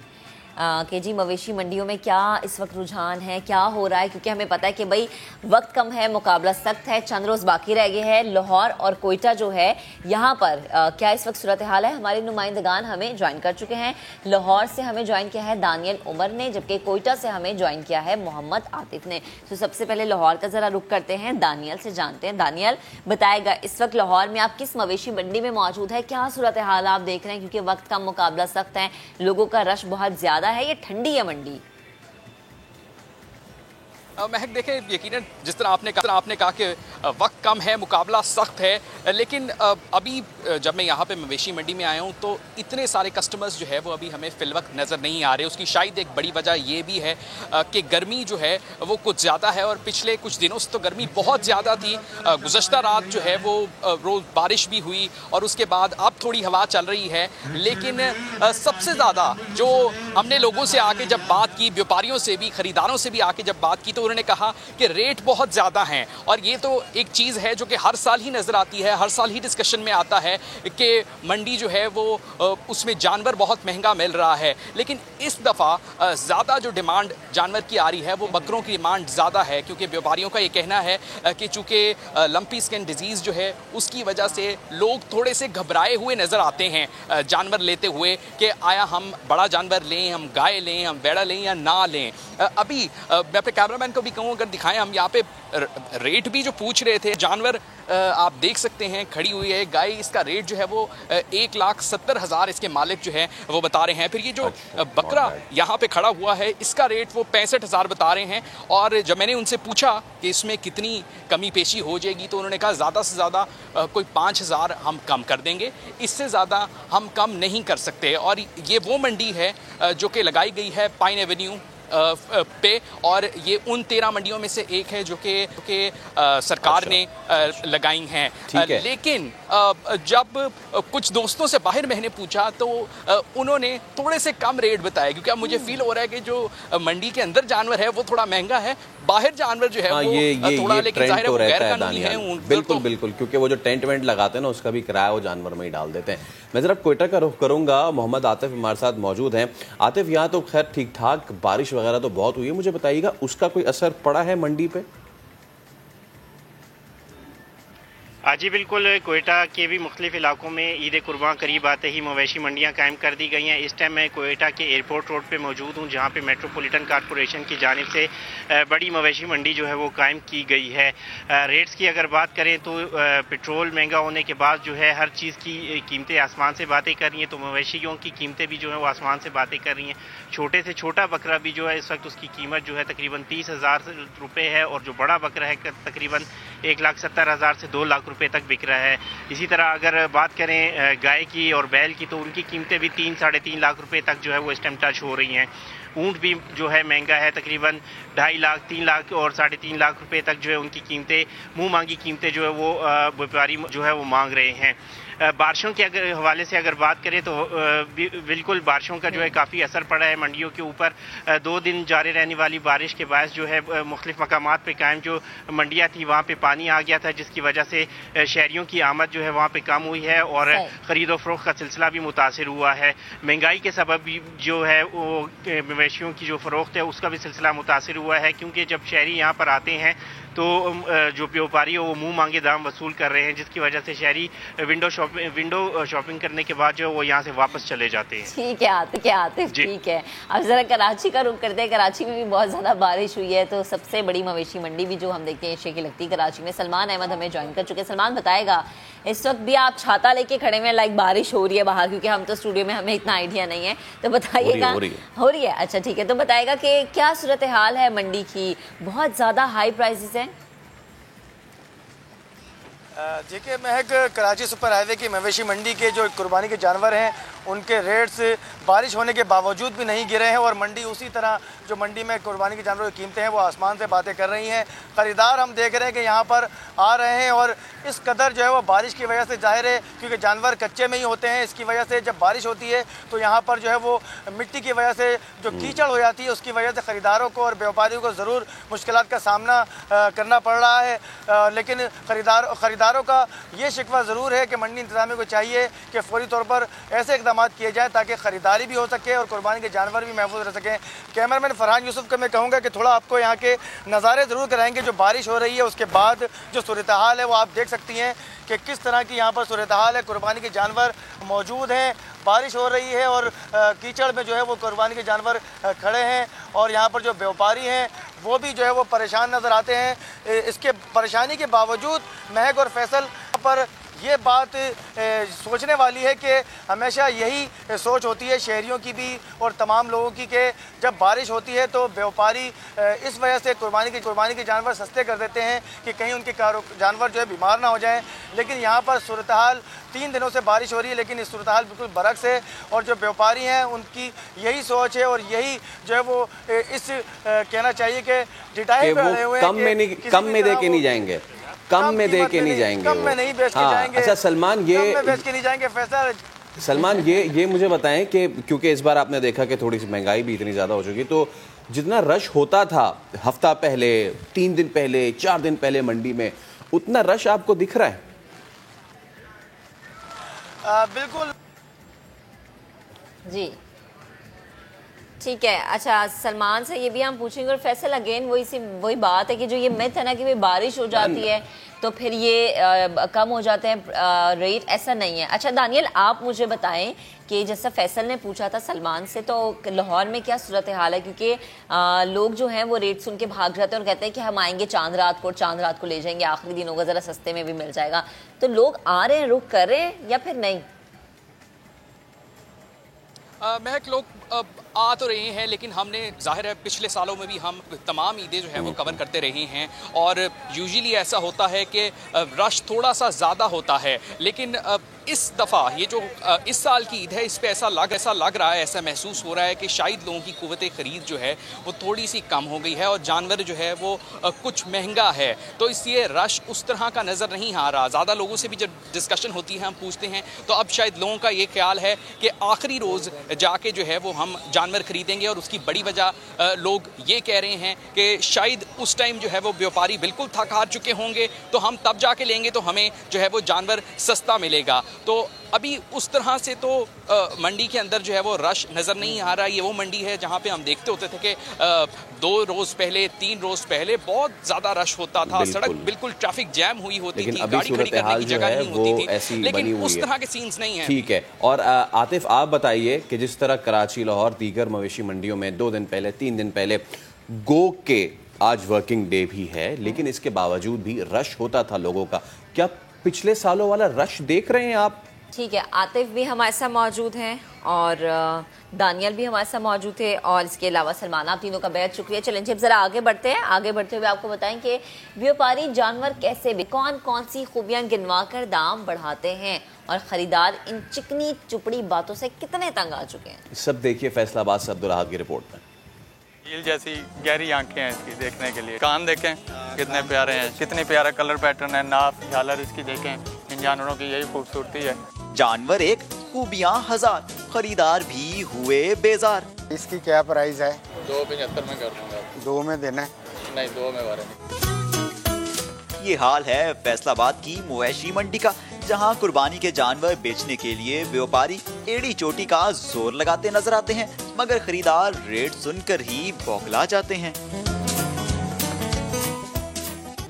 कि जी मवेशी मंडियों में क्या इस वक्त रुझान है, क्या हो रहा है, क्योंकि हमें पता है कि भाई वक्त कम है, मुकाबला सख्त है, चंद रोज़ बाकी रह गए हैं। लाहौर और कोयटा जो है यहाँ पर क्या इस वक्त सूरत हाल है, हमारे नुमाइंदगान हमें ज्वाइन कर चुके हैं। लाहौर से हमें ज्वाइन किया है दानियल उमर ने, जबकि कोयटा से हमें ज्वाइन किया है मोहम्मद आतिफ ने। तो सबसे पहले लाहौर का ज़रा रुख करते हैं, दानियल से जानते हैं। दानियल बताएगा इस वक्त लाहौर में आप किस मवेशी मंडी में मौजूद है, क्या सूरत हाल आप देख रहे हैं, क्योंकि वक्त कम, मुकाबला सख्त है, लोगों का रश बहुत ज़्यादा है, ये ठंडी है मंडी? महक देखें, यकीनन जिस तरह आपने कहा कि वक्त कम है, मुकाबला सख्त है, लेकिन अभी जब मैं यहाँ पे मवेशी मंडी में आया हूँ तो इतने सारे कस्टमर्स जो है वो अभी हमें फिल वक्त नज़र नहीं आ रहे। उसकी शायद एक बड़ी वजह ये भी है कि गर्मी जो है वो कुछ ज़्यादा है, और पिछले कुछ दिनों से तो गर्मी बहुत ज़्यादा थी। गुज़श्ता रात जो है वो रोज़ बारिश भी हुई और उसके बाद अब थोड़ी हवा चल रही है, लेकिन सबसे ज़्यादा जो हमने लोगों से आके जब बात की, व्यापारियों से भी, ख़रीदारों से भी आके जब बात की, तो उन्होंने कहा कि रेट बहुत ज़्यादा हैं। और ये तो एक चीज़ है जो कि हर साल ही नज़र आती है, हर साल ही डिस्कशन में आता है कि मंडी जो है वो उसमें जानवर बहुत महंगा मिल रहा है, लेकिन इस दफ़ा ज़्यादा जो डिमांड जानवर की आ रही है वो बकरों की डिमांड ज़्यादा है, क्योंकि व्यापारियों का ये कहना है कि चूँकि लंपी स्किन डिजीज़ जो है उसकी वजह से लोग थोड़े से घबराए हुए नज़र आते हैं जानवर लेते हुए कि आया हम बड़ा जानवर लें, हम गाय लें, हम बैड़ा लें या ना लें। अभी मैं अपने कैमरामैन को भी कहूँ अगर दिखाएं, हम यहाँ पे रेट भी जो पूछ रहे थे, जानवर आप देख सकते हैं खड़ी हुई है गाय, इसका रेट जो है वो 1,70,000 इसके मालिक जो है वो बता रहे हैं। फिर ये जो बकरा यहाँ पे खड़ा हुआ है इसका रेट वो 65,000 बता रहे हैं। और जब मैंने उनसे पूछा कि इसमें कितनी कमी पेशी हो जाएगी तो उन्होंने कहा ज़्यादा से ज़्यादा कोई 5,000 हम कम कर देंगे, इससे ज़्यादा हम कम नहीं कर सकते। और ये वो मंडी है जो कि लगाई गई है पाइन एवेन्यू पे, और ये उन 13 मंडियों में से एक है जो कि सरकार ने लगाई हैं। लेकिन जब कुछ दोस्तों से बाहर मैंने पूछा तो उन्होंने थोड़े से कम रेट बताए, क्योंकि अब मुझे फील हो रहा है कि जो मंडी के अंदर जानवर है वो थोड़ा महंगा है, बाहर जानवर जो है वो थोड़ा, लेकिन जाहिर है वो गैर कानूनी है। बिल्कुल बिल्कुल, क्योंकि वो जो टेंट वेंट लगाते हैं ना उसका भी किराया वो जानवर में ही डाल देते हैं। मैं जरा कोयटा का रुख करूंगा, मोहम्मद आतिफ हमारे साथ मौजूद हैं। आतिफ, यहाँ तो खैर ठीक ठाक बारिश वगैरह तो बहुत हुई है, मुझे बताइएगा उसका कोई असर पड़ा है मंडी पे? جی بالکل، کوئٹہ کے بھی مختلف علاقوں میں عید قربان قریب آتے ہی مویشی منڈیاں قائم کر دی گئی ہیں۔ اس ٹائم میں کوئٹہ کے ایئرپورٹ روڈ پہ موجود ہوں، جہاں پہ میٹروپولیٹن کارپوریشن کی جانب سے بڑی مویشی منڈی جو ہے وہ قائم کی گئی ہے۔ ریٹس کی اگر بات کریں تو پٹرول مہنگا ہونے کے بعد جو ہے ہر چیز کی قیمتیں آسمان سے باتیں کر رہی ہیں، تو مویشیوں کی قیمتیں بھی جو ہیں وہ آسمان سے باتیں کر رہی ہیں۔ چھوٹے سے چھوٹا بکرا بھی جو ہے اس وقت اس کی قیمت جو ہے تقریباً 30,000 روپے ہے، اور جو بڑا بکرا ہے تقریباً 1,70,000 سے 2 لاکھ روپے تک بک رہا ہے۔ اسی طرح اگر بات کریں گائے کی اور بیل کی تو ان کی قیمتیں بھی 3-3.5 لاکھ روپے تک جو ہے وہ اس ٹائم ٹچ ہو رہی ہیں۔ اونٹ بھی جو ہے مہنگا ہے، تقریباً 2.5 لاکھ 3 لاکھ اور 3.5 لاکھ روپے تک جو ہے ان کی قیمتیں، منہ مانگی قیمتیں جو ہے وہ व्यापारी جو ہے وہ مانگ رہے ہیں۔ بارشوں کے اگر حوالے سے اگر بات کریں تو بالکل بارشوں کا جو ہے کافی اثر پڑا ہے منڈیوں کے اوپر۔ 2 دن جاری رہنے والی بارش کے باعث جو ہے مختلف مقامات پہ قائم جو منڈیاں تھیں وہاں پہ پانی آ گیا تھا، جس کی وجہ سے شہریوں کی آمد جو ہے وہاں پہ کم ہوئی ہے اور خرید و فروخت کا سلسلہ بھی متاثر ہوا ہے۔ مہنگائی کے سبب بھی جو ہے وہ مویشیوں کی جو فروخت ہے اس کا بھی سلسلہ متاثر ہوا ہے، کیونکہ جب شہری یہاں پر آتے ہیں تو جو بیوپاری وہ منہ مانگے دام وصول کر رہے ہیں، جس کی وجہ سے شہری ونڈو شاپنگ کرنے کے بعد جو وہ یہاں سے واپس چلے جاتے ہیں۔ ٹھیک ہے عاطف، ٹھیک ہے، اب ذرا کراچی کا رخ کرتے ہیں۔ کراچی میں بھی بہت زیادہ بارش ہوئی ہے، تو سب سے بڑی مویشی منڈی بھی جو ہم دیکھتے ہیں ایشیا کی لگتی کراچی میں۔ سلمان احمد ہمیں جوائن کر چکے۔ سلمان بتائے گا، اس وقت بھی آپ چھاتا لے کے کھڑے ہوئے لائک بارش ہو رہی ہے باہر، کیونکہ ہم تو اسٹوڈیو میں ہمیں اتنا آئیڈیا نہیں ہے، تو بتائیے گا ہو رہی ہے؟ اچھا ٹھیک ہے، تو بتائے گا کہ کیا صورتحال ہے منڈی کی؟ بہت زیادہ ہائی پرائسز ہیں؟ دیکھیے مہک، کراچی سپر ہائی وے کی مویشی منڈی کے جو قربانی کے جانور ہیں ان کے ریٹس بارش ہونے کے باوجود بھی نہیں گرے ہیں، اور منڈی اسی طرح جو منڈی میں قربانی کے جانوروں کی قیمتیں ہیں وہ آسمان سے باتیں کر رہی ہیں۔ خریدار ہم دیکھ رہے ہیں کہ یہاں پر آ رہے ہیں، اور اس قدر جو ہے وہ بارش کی وجہ سے ظاہر ہے کیونکہ جانور کچے میں ہی ہوتے ہیں، اس کی وجہ سے جب بارش ہوتی ہے تو یہاں پر جو ہے وہ مٹی کی وجہ سے جو کیچڑ ہو جاتی ہے اس کی وجہ سے خریداروں کو اور بیوپاریوں کو ضرور مشکلات کا سامنا کرنا پڑ رہا ہے۔ لیکن خریداروں کا یہ شکوہ ضرور ہے کہ منڈی انتظامیہ کو چاہیے کہ فوری طور پر ایسے اقدامات کیے جائیں تاکہ خریداری بھی ہو سکے اور قربانی کے جانور بھی محفوظ رہ سکیں۔ کیمرمین فرحان یوسف کو میں کہوں گا کہ تھوڑا آپ کو یہاں کے نظارے ضرور کرائیں گے۔ جو بارش ہو رہی ہے اس کے بعد جو صورتحال ہے وہ آپ دیکھ سکتی ہیں کہ کس طرح کی یہاں پر صورتحال ہے۔ قربانی کے جانور موجود ہیں، بارش ہو رہی ہے اور کیچڑ میں جو ہے وہ قربانی کے جانور کھڑے ہیں، اور یہاں پر جو بیوپاری ہیں وہ بھی جو ہے وہ پریشان نظر آتے ہیں۔ اس کے پریشانی کے باوجود مہک اور فیصل پر یہ بات سوچنے والی ہے کہ ہمیشہ یہی سوچ ہوتی ہے شہریوں کی بھی اور تمام لوگوں کی کہ جب بارش ہوتی ہے تو بیوپاری اس وجہ سے قربانی کے جانور سستے کر دیتے ہیں کہ کہیں ان کے جانور جو ہے بیمار نہ ہو جائیں۔ لیکن یہاں پر صورتحال 3 دنوں سے بارش ہو رہی ہے، لیکن اس صورتحال بالکل برعکس ہے، اور جو بیوپاری ہیں ان کی یہی سوچ ہے اور یہی جو ہے وہ اس کہنا چاہیے کہ ڈیٹائل پہ آئے ہوئے ہیں کہ کم میں دے کے نہیں جائیں گے، کم میں دے کے نہیں جائیں گے، کم میں نہیں بیچ کے جائیں گے۔ اچھا سلمان، سلمان یہ مجھے بتائیں کہ کیونکہ اس بار آپ نے دیکھا کہ تھوڑی سی مہنگائی بھی اتنی زیادہ ہو چکی، تو جتنا رش ہوتا تھا ہفتہ پہلے، 3 دن پہلے، 4 دن پہلے منڈی میں، اتنا رش آپ کو دکھ رہا ہے؟ بالکل جی ٹھیک ہے۔ اچھا سلمان سے یہ بھی ہم پوچھیں گے، اور فیصل اگین وہی بات ہے کہ جو یہ میتھ ہے نا کہ بارش ہو جاتی ہے تو پھر یہ کم ہو جاتے ہیں ریٹ، ایسا نہیں ہے۔ اچھا دانیل آپ مجھے بتائیں کہ جیسا فیصل نے پوچھا تھا سلمان سے، تو لاہور میں کیا صورتحال ہے؟ کیونکہ لوگ جو ہیں وہ ریٹ سن کے بھاگ جاتے ہیں اور کہتے ہیں کہ ہم آئیں گے چاند رات کو لے جائیں گے، آخری دن ہوگا ذرا سستے میں بھی مل جائے گا، تو لوگ آ رہے ہیں، رک کر رہے ہیں یا پھر نہیں؟ مہک، لوگ آ تو رہے ہیں، لیکن ہم نے ظاہر ہے پچھلے سالوں میں بھی ہم تمام عیدیں جو ہے وہ کور کرتے رہے ہیں، اور یوزلی ایسا ہوتا ہے کہ رش تھوڑا سا زیادہ ہوتا ہے، لیکن اس دفعہ یہ جو اس سال کی عید ہے اس پہ ایسا لگ رہا ہے، ایسا محسوس ہو رہا ہے کہ شاید لوگوں کی قوت خرید جو ہے وہ تھوڑی سی کم ہو گئی ہے، اور جانور جو ہے وہ کچھ مہنگا ہے، تو اس لیے رش اس طرح کا نظر نہیں آ رہا۔ زیادہ لوگوں سے بھی جب ڈسکشن ہوتی ہے، ہم پوچھتے ہیں، تو اب شاید لوگوں کا یہ خیال ہے کہ آخری روز جا کے جو ہے وہ ہم جانور خریدیں گے، اور اس کی بڑی وجہ لوگ یہ کہہ رہے ہیں کہ شاید اس ٹائم جو ہے وہ بیوپاری بالکل تھک ہار چکے ہوں گے، تو ہم تب جا کے لیں گے تو ہمیں جو ہے وہ جانور سستا ملے گا۔ तो अभी उस तरह से तो मंडी के अंदर जो है वो रश नज़र नहीं आ रहा। ये वो मंडी है जहाँ पे हम देखते होते थे कि 2 रोज़ पहले 3 रोज़ पहले बहुत ज़्यादा रश होता था, सड़क बिल्कुल ट्रैफिक जैम हुई होती थी, गाड़ी खड़ी करने की जगह नहीं होती थी, लेकिन उस तरह के सीन्स नहीं है। ठीक है। और आतिफ आप बताइए कि जिस तरह कराची, लाहौर, दीगर मवेशी मंडियों में 2 दिन पहले 3 दिन पहले गो के आज वर्किंग डे भी है, लेकिन इसके बावजूद भी रश होता था लोगों का, क्या पिछले सालों वाला रश देख रहे हैं आप? ठीक है, आतिफ भी हमारे साथ मौजूद हैं और दानियल भी हमारे साथ मौजूद थे और इसके अलावा सलमान, आप तीनों का बेहद शुक्रिया। चलें जी अब ज़रा आगे बढ़ते हैं। आगे बढ़ते हुए आपको बताएं कि व्यापारी जानवर कैसे भी कौन कौन सी खूबियां गिनवा कर दाम बढ़ाते हैं और ख़रीदार इन चिकनी चुपड़ी बातों से कितने तंग आ चुके हैं। सब देखिए फैसलाबाद से अब्दुल अहद की रिपोर्ट में। झील जैसी गहरी आंखें हैं इसकी देखने के लिए, कान देखें कितने प्यारे हैं, कितने प्यारा कलर पैटर्न है, नाप झालर इसकी देखें, इन जानवरों की यही खूबसूरती है। जानवर एक खूबियाँ हजार, खरीदार भी हुए बेजार। इसकी क्या प्राइस है? 2.75 में कर दूंगा। 2 में देना है? नहीं 2 में 12। ये हाल है फैसलाबाद की मवेशी मंडी का, जहां कुर्बानी के जानवर बेचने के लिए व्यापारी एड़ी चोटी का जोर लगाते नजर आते हैं, मगर खरीदार रेट सुनकर ही बौखला जाते हैं।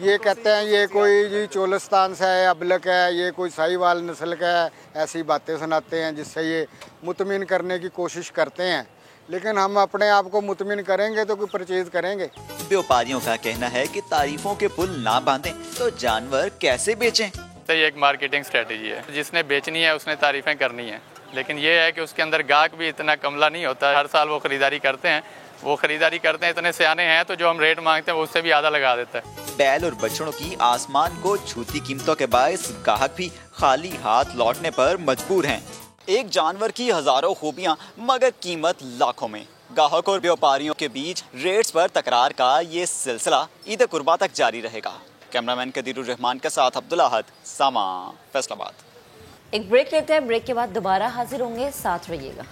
ये कहते हैं ये कोई जी चोलिस्तान से है, अबलक है, ये कोई साहिवाल नस्ल का है, ऐसी बातें सुनाते हैं जिससे ये मुतमिन करने की कोशिश करते हैं, लेकिन हम अपने आप को मुतमिन करेंगे तो कोई परचेज करेंगे। व्यापारियों का कहना है कि तारीफों के पुल ना बांधें तो जानवर कैसे बेचें। तो ये एक मार्केटिंग स्ट्रेटेजी है, जिसने बेचनी है उसने तारीफें करनी है, लेकिन ये है कि उसके अंदर गाहक भी इतना कमला नहीं होता। हर साल वो खरीदारी करते हैं, इतने सियाने हैं तो जो हम रेट मांगते हैं वो उससे भी आधा लगा देता है। बैल और बछड़ों की आसमान को छूती कीमतों के बायस गाहक भी खाली हाथ लौटने पर मजबूर हैं। एक जानवर की हजारों खूबियां मगर कीमत लाखों में। गाहक और व्यापारियों के बीच रेट्स पर तकरार का ये सिलसिला ईद कुर्बा तक जारी रहेगा। कैमरामैन कदीरुर रहमान के साथ अब्दुल अहद, सामा, फैसलाबाद। एक ब्रेक लेते हैं, ब्रेक के बाद दोबारा हाजिर होंगे, साथ रहिएगा।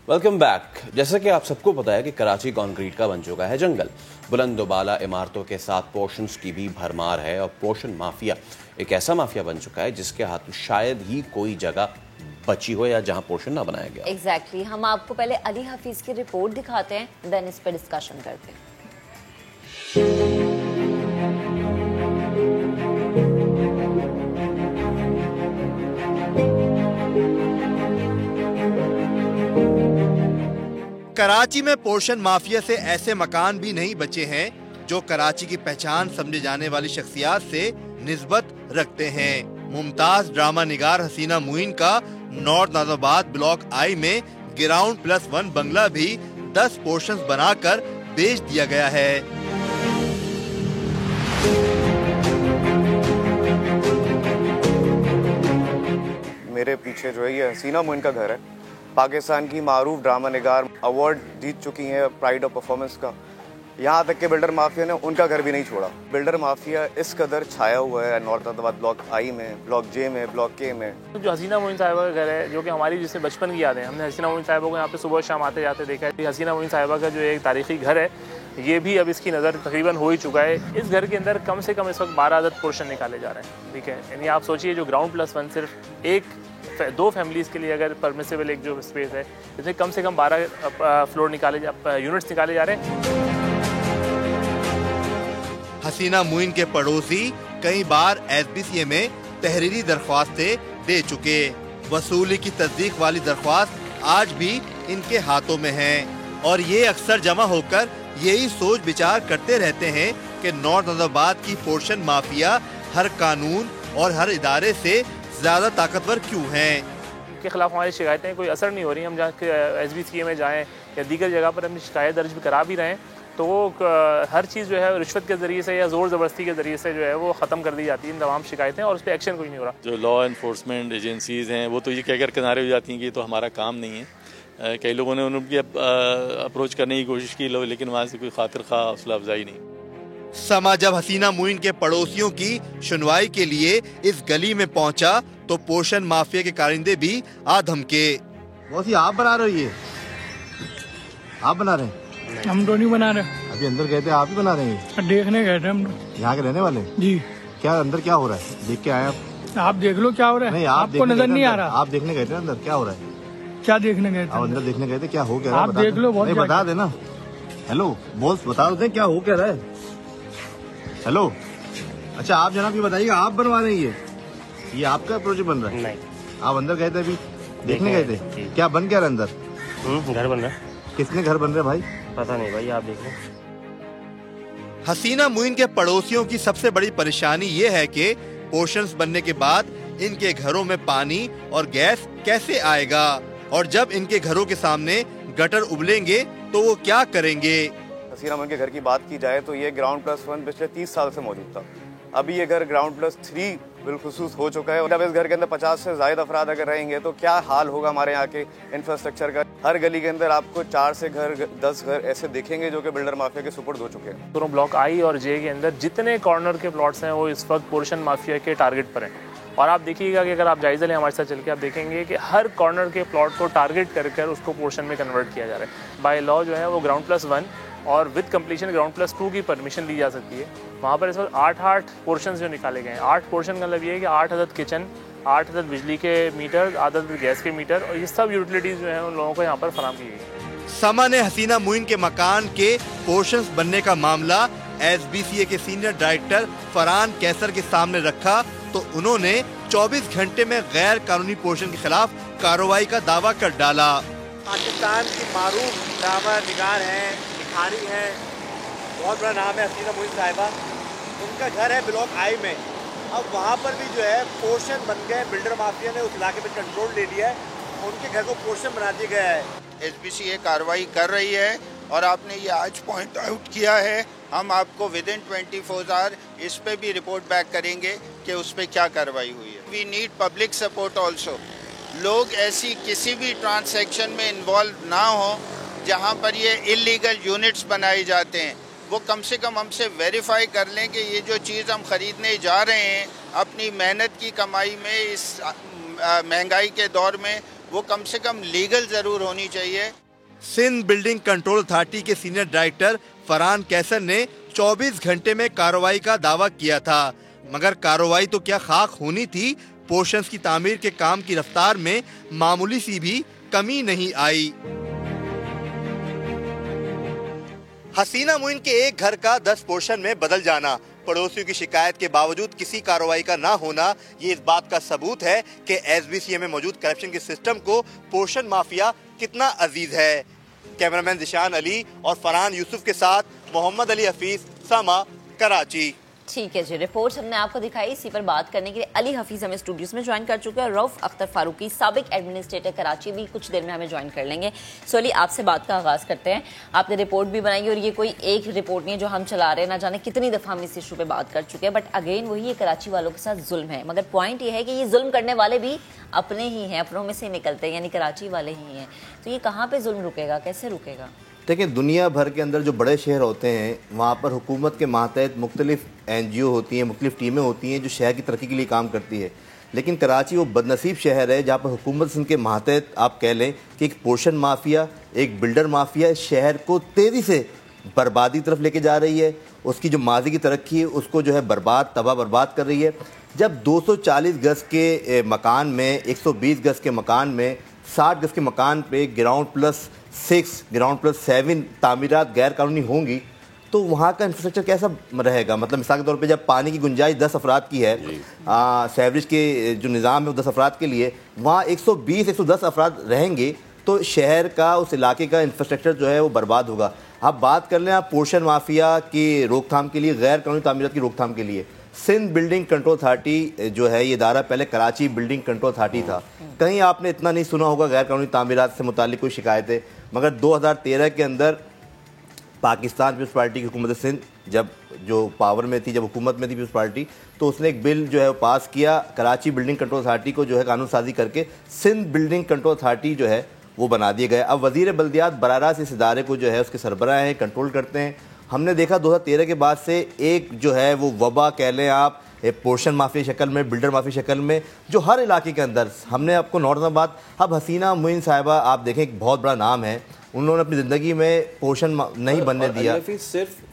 Welcome back. जैसा कि आप सबको पता है कि कराची कंक्रीट का बन चुका है जंगल। बुलंदोबाला इमारतों के साथ पोर्शंस की भी भरमार है और पोर्शन माफिया एक ऐसा माफिया बन चुका है जिसके हाथ में शायद ही कोई जगह बची हो या जहां पोर्शन ना बनाया गया। एग्जैक्टली हम आपको पहले अली हफीज की रिपोर्ट दिखाते हैं, देन इस पर डिस्कशन करते हैं। कराची में पोर्शन माफिया से ऐसे मकान भी नहीं बचे हैं जो कराची की पहचान समझे जाने वाली शख्सियात से निस्बत रखते हैं। मुमताज ड्रामा निगार हसीना मुइन का नॉर्थ नाज़िमाबाद ब्लॉक आई में ग्राउंड +1 बंगला भी 10 पोर्शंस बनाकर बेच दिया गया है। मेरे पीछे जो है ये हसीना मुइन का घर है। पाकिस्तान की मारूफ ड्रामा निगार, अवार्ड जीत चुकी हैं प्राइड ऑफ परफॉर्मेंस का। यहाँ तक कि बिल्डर माफिया ने उनका घर भी नहीं छोड़ा। बिल्डर माफिया इस कदर छाया हुआ है नॉर्थ नाज़िमाबाद ब्लॉक आई में, ब्लॉक जे में, ब्लॉक के में। जो हसीना मोइन साहिबा का घर है, जो कि हमारी जिससे बचपन की यादें, हमने हसीना मोइन साहिबा को यहाँ पे सुबह शाम आते जाते देखा है। हसीना मोइन साहिबा का जो एक तारीखी घर है, ये भी अब इसकी नज़र तकरीबन हो ही चुका है। इस घर के अंदर कम से कम इस वक्त 12 अदद पोर्शन निकाले जा रहे हैं। ठीक है, यानी आप सोचिए जो ग्राउंड +1 सिर्फ 2 फैमिलीज़ के लिए अगर परमिसिबल एक जो स्पेस है, इसमें कम से कम 12 फ्लोर यूनिट्स निकाले जा रहे हैं। हसीना मुइन के पड़ोसी कई बार SBCA में तहरीरी दरख्वास्तें दे चुके। वसूली की तस्दीक वाली दरख्वास्त आज भी इनके हाथों में है और ये अक्सर जमा होकर यही सोच विचार करते रहते हैं कि नॉर्थ नाज़िमाबाद की पोर्शन माफिया हर कानून और हर इदारे से ज़्यादा ताकतवर क्यों हैं। के खिलाफ हमारी शिकायतें कोई असर नहीं हो रही। हम जहाँ SBCA में जाएँ या दीगर जगह पर हम शिकायत दर्ज भी करा भी रहे हैं, तो वो हर चीज़ जो है रिश्वत के ज़रिए से या ज़ोर ज़बरदस्ती के ज़रिए से जो है वो ख़त्म कर दी जाती है तमाम शिकायतें, और उस पर एक्शन कोई नहीं हो रहा। जो लॉ एनफोर्समेंट एजेंसीज़ हैं वो तो ये कहकर किनारे हो जाती हैं कि ये तो हमारा काम नहीं है। कई लोगों ने उनकी अप्रोच करने की कोशिश की, लेकिन वहाँ से कोई खातिर खा हौसला अफजाई नहीं। समा जब हसीना मोइन के पड़ोसियों की सुनवाई के लिए इस गली में पहुंचा तो पोषण माफिया के कारिंदे भी आ धमके। ये आप बना रहे हो? ये आप बना रहे हैं? हम तो नहीं बना रहे। अभी अंदर गए थे, आप ही बना रहे हैं? देखने गए थे हम। यहाँ के रहने वाले? जी। क्या अंदर क्या हो रहा है? देख के आए आप देख लो क्या हो रहा है। नहीं, आपको नजर नहीं आ रहा? आप देखने गए थे अंदर, क्या हो रहा है? क्या देखने गए थे? आप अंदर देखने गए थे, क्या हो क्या रहा है? आप देख लो। नहीं, बता देना। हेलो बॉस, बता दो क्या हो क्या रहा है? हेलो, अच्छा आप जनाब ये बताइएगा, आप बनवा रहे हैं ये आपका प्रोजेक्ट बन रहा है? नहीं। आप अंदर गए थे, अभी देखने गए थे? क्या बन क्या रहा है अंदर? घर बन रहा है। किसने घर बन रहे भाई? पता नहीं भाई, आप देख लो। हसीना मोइन के पड़ोसियों की सबसे बड़ी परेशानी ये है कि पोर्शंस बनने के बाद इनके घरों में पानी और गैस कैसे आएगा, और जब इनके घरों के सामने गटर उबलेंगे तो वो क्या करेंगे। हसीना मोइन के घर की बात की जाए तो ये ग्राउंड प्लस 1 पिछले 30 साल से मौजूद था। अभी ये घर ग्राउंड प्लस 3 बिलखुसूस हो चुका है। जब इस घर के अंदर 50 से ज्यादा अफराद अगर रहेंगे तो क्या हाल होगा हमारे यहाँ के इंफ्रास्ट्रक्चर का। हर गली के अंदर आपको 4 से 10 घर ऐसे दिखेंगे जो कि बिल्डर माफिया के सुपुर्द हो चुके हैं। दोनों ब्लॉक आई और जे के अंदर जितने कॉर्नर के प्लॉट्स हैं वो इस वक्त पोर्शन माफिया के टारगेट पर हैं। और आप देखिएगा कि अगर आप जायजा लें हमारे साथ चल के, आप देखेंगे कि हर कॉर्नर के प्लॉट को टारगेट कर उसको पोर्शन में कन्वर्ट किया जा रहा है। बाय लॉ जो है वो ग्राउंड प्लस 1 और विद कंप्लीशन ग्राउंड प्लस 2 की परमिशन ली जा सकती है। वहाँ पर इस वक्त 8 पोर्शन जो निकाले गए हैं। 8 पोर्शन का मतलब ये है कि 8 अदद किचन, 8 अदद बिजली के मीटर, आदत गैस के मीटर, और ये सब यूटिलिटीज़ जो हैं उन लोगों को यहाँ पर फराहम की गई। समा ने हसीना मोइन के मकान के पोर्शंस बनने का मामला SBCA के सीनियर डायरेक्टर फरहान कैसर के सामने रखा तो उन्होंने 24 घंटे में गैर कानूनी पोर्शन के खिलाफ कार्रवाई का दावा कर डाला। पाकिस्तान की मारूफ ड्रामा निगार हैं, लिखारी हैं, बहुत बड़ा नाम है हसीना मोइन साहिबा। उनका घर है ब्लॉक आई में। अब वहाँ पर भी जो है पोर्शन बन गए। बिल्डर माफिया ने उस इलाके में कंट्रोल ले लिया है, उनके घर को पोर्शन बना दिया गया है। SBCA कार्रवाई कर रही है और आपने ये आज पॉइंट आउट किया है। हम आपको विदिन 24 आवर इस पे भी रिपोर्ट बैक करेंगे कि उस पर क्या कार्रवाई हुई है। We need public support also. लोग ऐसी किसी भी ट्रांसैक्शन में इन्वॉल्व ना हो जहाँ पर ये इलीगल यूनिट्स बनाए जाते हैं, वो कम से कम हमसे वेरीफाई कर लें कि ये जो चीज़ हम ख़रीदने जा रहे हैं अपनी मेहनत की कमाई में, इस महंगाई के दौर में, वो कम से कम लीगल ज़रूर होनी चाहिए। सिंध बिल्डिंग कंट्रोल अथॉरिटी के सीनियर डायरेक्टर फरहान कैसर ने 24 घंटे में कार्रवाई का दावा किया था, मगर कार्रवाई तो क्या खाक होनी थी। पोर्शंस की तामीर के काम की रफ्तार में मामूली सी भी कमी नहीं आई। हसीना मोइन के एक घर का 10 पोर्शन में बदल जाना, पड़ोसियों की शिकायत के बावजूद किसी कार्रवाई का ना होना, ये इस बात का सबूत है कि SBCA में मौजूद करप्शन के सिस्टम को पोर्शन माफिया कितना अजीज है। कैमरामैन जिशान अली और फरहान यूसुफ के साथ मोहम्मद अली हफीज, समा, कराची। ठीक है जी, रिपोर्ट हमने आपको दिखाई। इसी पर बात करने के लिए अली हफीज हमें स्टूडियोज में ज्वाइन कर चुके हैं। रऊफ अख्तर फारूकी साबिक एडमिनिस्ट्रेटर कराची भी कुछ देर में हमें ज्वाइन कर लेंगे। सो अली, आपसे बात का आगाज करते हैं। आपने रिपोर्ट भी बनाई और ये कोई एक रिपोर्ट नहीं है जो हम चला रहे हैं, ना जाने कितनी दफा हम इस इशू पे बात कर चुके हैं, बट अगेन वही ये कराची वालों के साथ जुल्म है। मगर पॉइंट ये है कि ये जुल्म करने वाले भी अपने ही हैं, अपनों में से निकलते हैं, यानी कराची वाले ही हैं। तो ये कहाँ पे जुल्म रुकेगा, कैसे रुकेगा? देखिए, दुनिया भर के अंदर जो बड़े शहर होते हैं वहाँ पर हुकूमत के मातहत मुख्तलिफ NGO होती हैं, मुख्तलिफ टीमें होती हैं जो शहर की तरक्की के लिए काम करती है। लेकिन कराची वो बदनसीब शहर है जहाँ पर हुकूमत के मातहत आप कह लें कि एक पोर्शन माफिया, एक बिल्डर माफिया शहर को तेज़ी से बर्बादी तरफ लेके जा रही है। उसकी जो माजी की तरक्की है उसको जो है तबाह बर्बाद कर रही है। जब 240 गज के मकान में, 120 गज के मकान में, 60 गज के मकान पे ग्राउंड प्लस 6, ग्राउंड प्लस 7 तामीरात गैर कानूनी होंगी तो वहाँ का इंफ्रास्ट्रक्चर कैसा रहेगा। मतलब मिसाल के तौर पे जब पानी की गुंजाइश 10 अफराद की है, सेवरेज के जो निज़ाम है वो 10 अफराद के लिए, वहाँ 120-110 अफराद रहेंगे तो शहर का, उस इलाके का इंफ्रास्ट्रक्चर जो है वो बर्बाद होगा। आप बात कर लें आप पोर्शन माफिया की रोकथाम के लिए, गैर कानूनी तामीरात की रोकथाम के लिए, सिंध बिल्डिंग कंट्रोल अथॉरिटी जो है ये इदारा पहले कराची बिल्डिंग कंट्रोल अथॉरिटी था। कहीं आपने इतना नहीं सुना होगा गैर कानूनी तामीरात से मुतालिक कोई शिकायतें। मगर 2013 के अंदर पाकिस्तान पीपल्स पार्टी की हुकूमत सिंध जब जो पावर में थी, जब हुकूमत में थी पीपल्स पार्टी, तो उसने एक बिल जो है वो पास किया, कराची बिल्डिंग कंट्रोल अथॉरिटी को जो है कानून साजी करके सिंध बिल्डिंग कंट्रोल अथॉरिटी जो है वो बना दिए गए। अब वज़ीर बल्दियात बराह रास्त इस इदारे को जो है उसके सरबराह हैं, कंट्रोल करते हैं। ہم نے دیکھا 2013 کے بعد سے ایک جو ہے وہ وبا کہہ لیں آپ، پورشن مافیا شکل میں، بلڈر مافیا شکل میں، جو ہر علاقے کے اندر ہم نے آپ کو نارتھ آباد، اب حسینہ معین صاحبہ آپ دیکھیں ایک بہت بڑا نام ہے، انہوں نے اپنی زندگی میں پورشن نہیں بننے دیا۔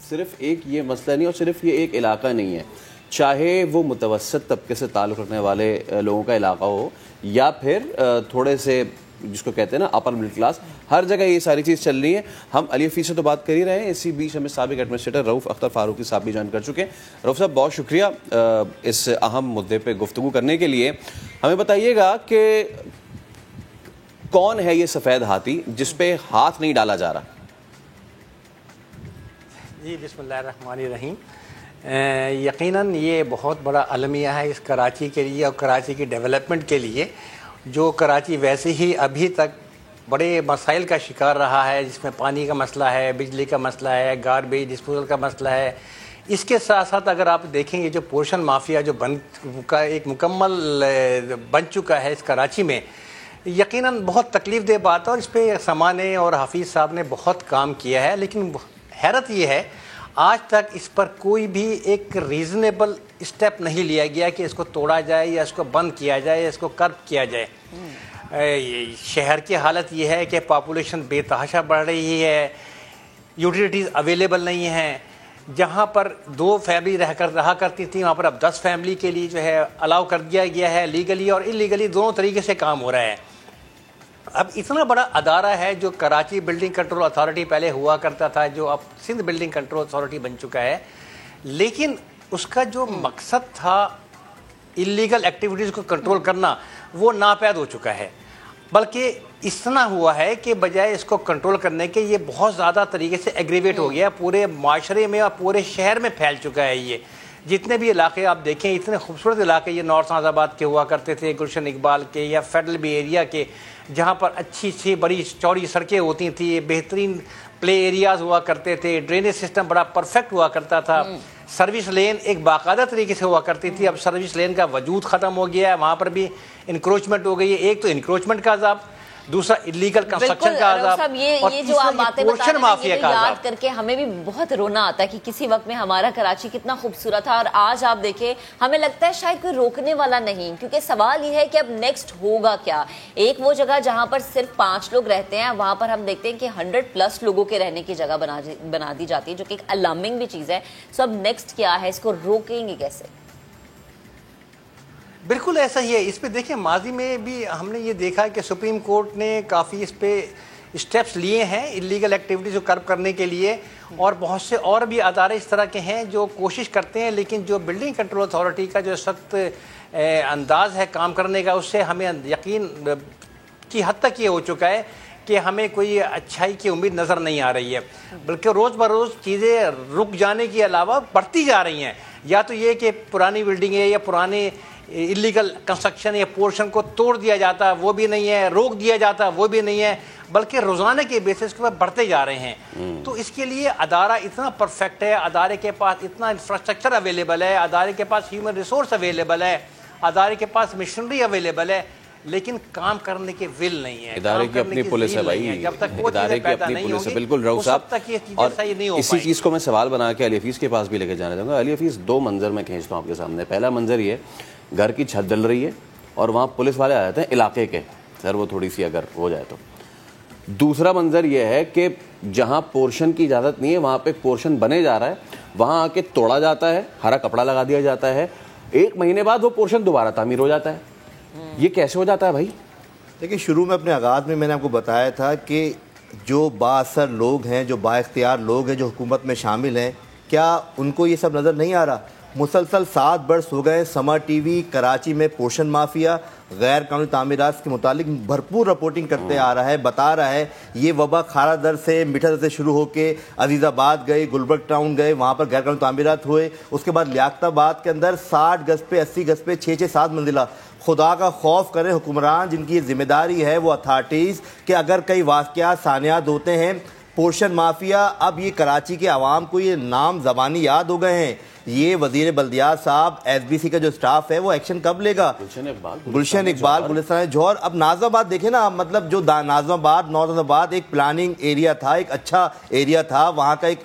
صرف ایک یہ مسئلہ نہیں، اور صرف یہ ایک علاقہ نہیں ہے، چاہے وہ متوسط طبقے سے تعلق رکھنے والے لوگوں کا علاقہ ہو یا پھر تھوڑے سے جس کو کہتے ہیں نا اپر مڈل کلاس، ہر جگہ یہ ساری چیز چل رہی ہے۔ ہم علی حفیظ سے تو بات کر ہی رہے ہیں، اسی بیچ ہمیں سابق ایڈمنسٹریٹر رؤف اختر فاروقی صاحب بھی جوائن کر چکے ہیں۔ رؤف صاحب بہت شکریہ اس اہم مدعے پہ گفتگو کرنے کے لیے۔ ہمیں بتائیے گا کہ کون ہے یہ سفید ہاتھی جس پہ ہاتھ نہیں ڈالا جا رہا؟ جی بسم اللہ الرحمن الرحیم۔ یقیناً یہ بہت بڑا المیہ ہے اس کراچی کے لیے اور کراچی کی ڈیولپمنٹ کے لیے، جو کراچی ویسے ہی ابھی تک بڑے مسائل کا شکار رہا ہے، جس میں پانی کا مسئلہ ہے، بجلی کا مسئلہ ہے، گاربیج ڈسپوزل کا مسئلہ ہے۔ اس کے ساتھ ساتھ اگر آپ دیکھیں یہ جو پورشن مافیا جو ایک مکمل بن چکا ہے اس کراچی میں، یقیناً بہت تکلیف دہ بات ہے، اور اس پہ سمانے اور حفیظ صاحب نے بہت کام کیا ہے، لیکن حیرت یہ ہے آج تک اس پر کوئی بھی ایک ریزنیبل اسٹیپ نہیں لیا گیا کہ اس کو توڑا جائے یا اس کو بند کیا جائے یا اس کو کرب کیا جائے۔ شہر کی حالت یہ ہے کہ پاپولیشن بے تحاشا بڑھ رہی ہے، یوٹیلیٹیز اویلیبل نہیں ہیں، جہاں پر 2 فیملی رہا کرتی تھیں وہاں پر اب 10 فیملی کے لیے جو ہے الاؤ کر دیا گیا ہے، لیگلی اور انلیگلی دونوں طریقے سے کام ہو رہا ہے۔ اب اتنا بڑا ادارہ ہے جو کراچی بلڈنگ کنٹرول اتھارٹی پہلے ہوا کرتا تھا، جو اب سندھ بلڈنگ کنٹرول اتھارٹی بن چکا ہے، لیکن اس کا جو مقصد تھا انلیگل ایکٹیویٹیز کو کنٹرول کرنا وہ ناپید ہو چکا ہے، بلکہ اتنا ہوا ہے کہ بجائے اس کو کنٹرول کرنے کے یہ بہت زیادہ طریقے سے ایگریویٹ ہو گیا، پورے معاشرے میں اور پورے شہر میں پھیل چکا ہے۔ یہ جتنے بھی علاقے آپ دیکھیں، اتنے خوبصورت علاقے یہ نارتھ ناز آباد کے ہوا کرتے تھے، گلشن اقبال کے یا فیڈرل بی ایریا کے، جہاں پر اچھی بڑی چوڑی سڑکیں ہوتی تھیں، بہترین پلے ایریاز ہوا کرتے تھے، ڈرینیج سسٹم بڑا پرفیکٹ ہوا کرتا تھا، سروس لین ایک باقاعدہ طریقے سے ہوا کرتی تھی۔ اب سروس لین کا وجود ختم ہو گیا ہے، وہاں پر بھی انکروچمنٹ ہو گئی ہے۔ ایک تو انکروچمنٹ کا عذاب، دوسرا انلیگل کنسٹرکشن کا عذاب، اور یہ جو آپ باتیں بتا رہے ہیں یہ یاد کر کے ہمیں بھی بہت رونا آتا ہے کہ کسی وقت میں ہمارا کراچی کتنا خوبصورت تھا، اور آج آپ دیکھیں ہمیں لگتا ہے شاید کوئی روکنے والا نہیں، کیونکہ سوال یہ ہے کہ اب نیکسٹ ہوگا کیا۔ ایک وہ جگہ جہاں پر صرف 5 لوگ رہتے ہیں، وہاں پر ہم دیکھتے ہیں کہ 100+ لوگوں کے رہنے کی جگہ بنا دی جاتی ہے، جو کہ ایک الارمنگ بھی چیز ہے۔ سو اب نیکسٹ کیا ہے، اس کو روکیں گے کیسے؟ بالکل ایسا ہی ہے۔ اس پہ دیکھیں ماضی میں بھی ہم نے یہ دیکھا کہ سپریم کورٹ نے کافی اس پہ اسٹیپس لیے ہیں انلیگل ایکٹیویٹیز کو کرب کرنے کے لیے، اور بہت سے اور بھی ادارے اس طرح کے ہیں جو کوشش کرتے ہیں، لیکن جو بلڈنگ کنٹرول اتھارٹی کا جو سخت انداز ہے کام کرنے کا، اس سے ہمیں یقین کی حد تک یہ ہو چکا ہے کہ ہمیں کوئی اچھائی کی امید نظر نہیں آ رہی ہے، بلکہ روز بروز چیزیں رک جانے کے علاوہ بڑھتی جا رہی ہیں۔ یا تو یہ کہ پرانی بلڈنگ ہے یا پرانے انلیگل کنسٹرکشن یا پورشن کو توڑ دیا جاتا، وہ بھی نہیں ہے، روک دیا جاتا، وہ بھی نہیں ہے، بلکہ روزانہ کے بیسس کے بڑھتے جا رہے ہیں۔ تو اس کے لیے ادارہ اتنا پرفیکٹ ہے، ادارے کے پاس اتنا انفراسٹرکچر اویلیبل ہے، ادارے کے پاس ہیومن ریسورس اویلیبل ہے، ادارے کے پاس مشنری اویلیبل ہے، لیکن کام کرنے کے ول نہیں ہے۔ ادارے کی اپنی پولیس ہے بھائی، ادارے کی اپنی پولیس ہے، بالکل رؤف صاحب۔ اور اسی چیز کو میں سوال بنا کے علی حفیظ کے پاس بھی لے کے جانا چاہوں گا۔ علی حفیظ 2 منظر میں کھینچتا ہوں آپ کے سامنے۔ پہلا منظر یہ، گھر کی چھت ڈل رہی ہے اور وہاں پولیس والے آ جاتے ہیں علاقے کے، سر وہ تھوڑی سی اگر ہو جائے تو۔ دوسرا منظر یہ ہے کہ جہاں پورشن کی اجازت نہیں ہے وہاں پہ پورشن بنے جا رہا ہے، وہاں آ کے توڑا جاتا ہے، ہرا کپڑا لگا دیا جاتا ہے، 1 مہینے بعد وہ پورشن دوبارہ تعمیر ہو جاتا ہے۔ یہ کیسے ہو جاتا ہے بھائی؟ دیکھیں شروع میں اپنے آغاز میں نے آپ کو بتایا تھا کہ جو با اثر لوگ ہیں، جو با اختیار لوگ ہیں، جو حکومت میں شامل ہیں، کیا ان کو یہ سب نظر نہیں آ رہا؟ مسلسل 7 برس ہو گئے سما ٹی وی کراچی میں پورشن مافیا، غیر قانونی تعمیرات کے متعلق بھرپور رپورٹنگ کرتے آ رہا ہے، بتا رہا ہے یہ وبا کھارا در سے میٹھا در سے شروع ہو کے عزیز آباد گئے، گلبرگ ٹاؤن گئے، وہاں پر غیر قانونی تعمیرات ہوئے، اس کے بعد لیاقت آباد کے اندر 60 گز پہ 80 گز پہ 6-7 منزلہ۔ خدا کا خوف کریں حکمران جن کی ذمہ داری ہے وہ اتھارٹیز، کہ اگر کئی واقعات ثانیات ہوتے ہیں۔ پورشن مافیا اب یہ کراچی کے عوام کو یہ نام زبانی یاد ہو گئے ہیں، یہ وزیر بلدیات صاحب SBC کا جو سٹاف ہے وہ ایکشن کب لے گا؟ گلشن اقبال گلستان جوہر. اب نازم آباد دیکھیں نا, مطلب جو نازم آباد نارتھ آباد ایک پلاننگ ایریا تھا, ایک اچھا ایریا تھا, وہاں کا ایک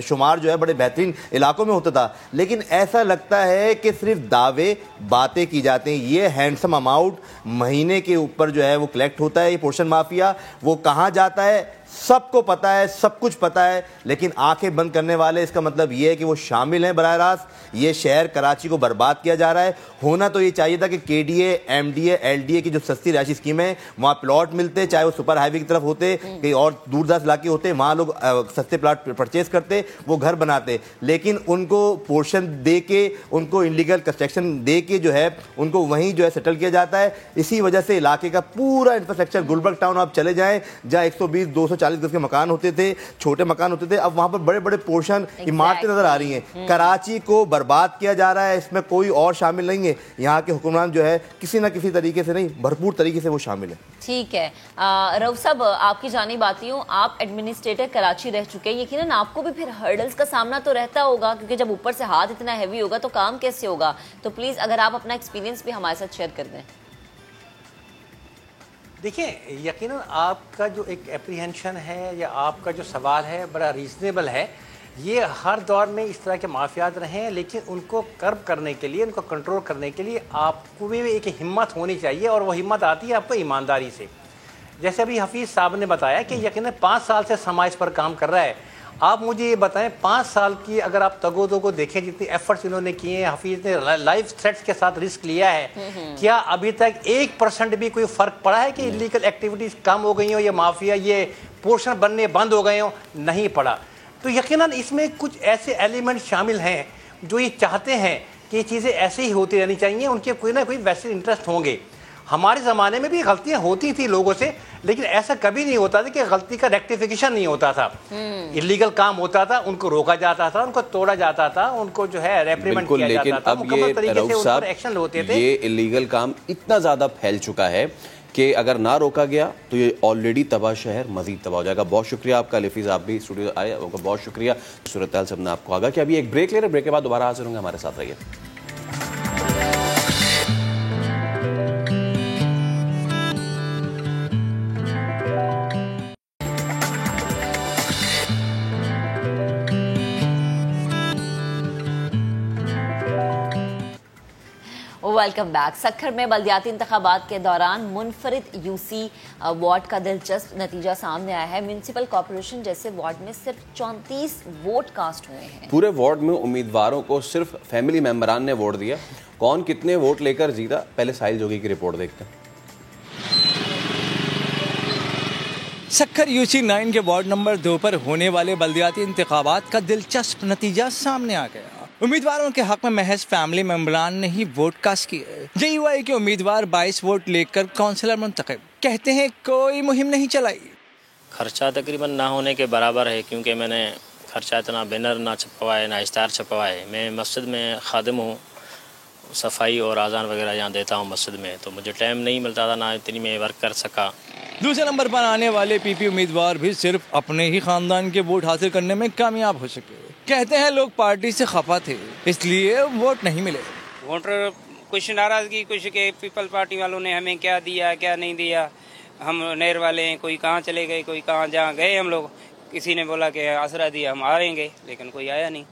شمار جو ہے بڑے بہترین علاقوں میں ہوتا تھا, لیکن ایسا لگتا ہے کہ صرف دعوے باتیں کی جاتے ہیں. یہ ہینڈسم اماؤنٹ مہینے کے اوپر جو ہے وہ کلیکٹ ہوتا ہے. یہ پورشن مافیا وہ کہاں جاتا ہے سب کو پتا ہے, سب کچھ پتا ہے, لیکن آنکھیں بند کرنے والے, اس کا مطلب یہ ہے کہ وہ شامل ہیں براہ راست. یہ شہر کراچی کو برباد کیا جا رہا ہے. ہونا تو یہ چاہیے تھا کہ KDA, MDA, LDA کی جو سستی رہائشی اسکیمیں ہیں وہاں پلاٹ ملتے, چاہے وہ سپر ہائی وے کی طرف ہوتے, کہیں اور دور دراز علاقے ہوتے, وہاں لوگ سستے پلاٹ پرچیز کرتے, وہ گھر بناتے, لیکن ان کو پورشن دے کے, ان کو انلیگل کنسٹرکشن دے کے جو ہے ان کو وہیں جو ہے سیٹل کیا جاتا ہے. اسی وجہ سے علاقے کا پورا انفراسٹرکچر, گلبرگ ٹاؤن آپ چلے جائیں جہاں 120-240 گز کے مکان ہوتے تھے, چھوٹے مکان ہوتے تھے, اب وہاں پر بڑے بڑے پورشن عمارتیں نظر آ رہی ہیں. کراچی کو برباد کیا جا رہا ہے, اس میں کوئی اور شامل نہیں ہے. یہاں کے حکمران جو ہے کسی نہ کسی طریقے سے نہیں, بھرپور طریقے سے وہ شامل ہے. ٹھیک ہے رؤف صاحب, آپ کی جانب آتی ہوں. آپ ایڈمنسٹریٹر کراچی رہ چکے ہیں, یقیناً آپ کو بھی پھر ہرڈلز کا سامنا تو رہتا ہوگا, کیونکہ جب اوپر سے ہاتھ اتنا ہیوی ہوگا تو کام کیسے ہوگا؟ تو پلیز اگر آپ اپنا ایکسپیرینس بھی ہمارے ساتھ شیئر کر دیں. دیکھیں, یقیناً آپ کا جو ایک اپریہنشن ہے یا آپ کا جو سوال ہے بڑا ریزنیبل ہے. یہ ہر دور میں اس طرح کے مافیات رہے ہیں, لیکن ان کو کرب کرنے کے لیے, ان کو کنٹرول کرنے کے لیے آپ کو بھی ایک ہمت ہونی چاہیے, اور وہ ہمت آتی ہے آپ کو ایمانداری سے. جیسے ابھی حفیظ صاحب نے بتایا کہ یقیناً 5 سال سے سما اس پر کام کر رہا ہے. آپ مجھے یہ بتائیں 5 سال کی اگر آپ تگو دو کو دیکھیں, جتنی ایفرٹس انہوں نے کیے ہیں, حفیظ نے لائف تھریٹس کے ساتھ رسک لیا ہے, کیا ابھی تک 1% بھی کوئی فرق پڑا ہے کہ انلیگل ایکٹیویٹیز کم ہو گئی ہوں, یہ مافیا یہ پورشن بننے بند ہو گئے ہوں؟ نہیں پڑا. تو یقیناً اس میں کچھ ایسے ایلیمنٹ شامل ہیں جو یہ چاہتے ہیں کہ یہ چیزیں ایسے ہی ہوتی رہنی چاہیے, ان کے کوئی نہ کوئی ویسے انٹرسٹ ہوں گے. ہمارے زمانے میں بھی غلطیاں ہوتی تھی لوگوں سے, لیکن ایسا کبھی نہیں ہوتا تھا کہ غلطی کا ریکٹیفیکیشن نہیں ہوتا تھا. انلیگل کام ہوتا تھا, ان کو روکا جاتا تھا, ان کو توڑا جاتا تھا, ان کو جو ہے ریپریمنڈ کیا جاتا تھا, مکمل طریقے سے ان پر ایکشن ہوتے تھے. یہ انلیگل کام اتنا زیادہ پھیل چکا ہے کہ اگر نہ روکا گیا تو یہ آلریڈی تباہ شہر مزید تباہ ہو جائے گا. بہت شکریہ آپ کا لفیظ, آپ بھی اسٹوڈیو آئے, آپ کا بہت شکریہ. صورتحال سے ہم نے آپ کو آگاہ کہ ابھی ایک بریک لے رہے, بریک کے بعد دوبارہ حاضر ہوں گے, ہمارے ساتھ رہیے. Welcome back. سکھر میں بلدیاتی انتخابات کے دوران منفرد UC وارڈ کا دلچسپ نتیجہ سامنے آیا ہے. میونسپل کارپوریشن جیسے وارڈ میں صرف 34 ووٹ کاسٹ ہوئے ہیں. پورے وارڈ میں امیدواروں کو صرف فیملی ممبران نے ووٹ دیا. کون کتنے ووٹ لے کر جیتا, پہلے ساحل جوگی کی رپورٹ دیکھتے ہیں. سکھر UC 9 کے وارڈ نمبر 2 پر ہونے والے بلدیاتی انتخابات کا دلچسپ نتیجہ سامنے آ گیا. امیدواروں کے حق میں محض فیملی ممبران نے ہی ووٹ کاسٹ کیے. یہی ہوا ہے کہ امیدوار 22 ووٹ لے کر کونسلر منتخب. کہتے ہیں کوئی مہم نہیں چلائی. خرچہ تقریباً نہ ہونے کے برابر ہے, کیونکہ میں نے خرچہ اتنا بینر نہ چھپوائے, نہ اشتہار چھپوائے. میں مسجد میں خادم ہوں, صفائی اور اذان وغیرہ یہاں دیتا ہوں مسجد میں, تو مجھے ٹائم نہیں ملتا تھا, نہ اتنی میں ورک کر سکا. دوسرے نمبر پر آنے والے PP امیدوار بھی صرف اپنے ہی خاندان کے ووٹ حاصل کرنے میں کامیاب ہو سکے. کہتے ہیں لوگ پارٹی سے خفا تھے, اس لیے ووٹ نہیں ملے. ووٹر کچھ ناراضگی, کچھ کہ پیپل پارٹی والوں نے ہمیں کیا دیا کیا نہیں دیا. ہم نہر والے ہیں, کوئی کہاں چلے گئے, کوئی کہاں جہاں گئے. ہم لوگ کسی نے بولا کہ آسرا دیا, ہم آ رہیں گے, لیکن کوئی آیا نہیں.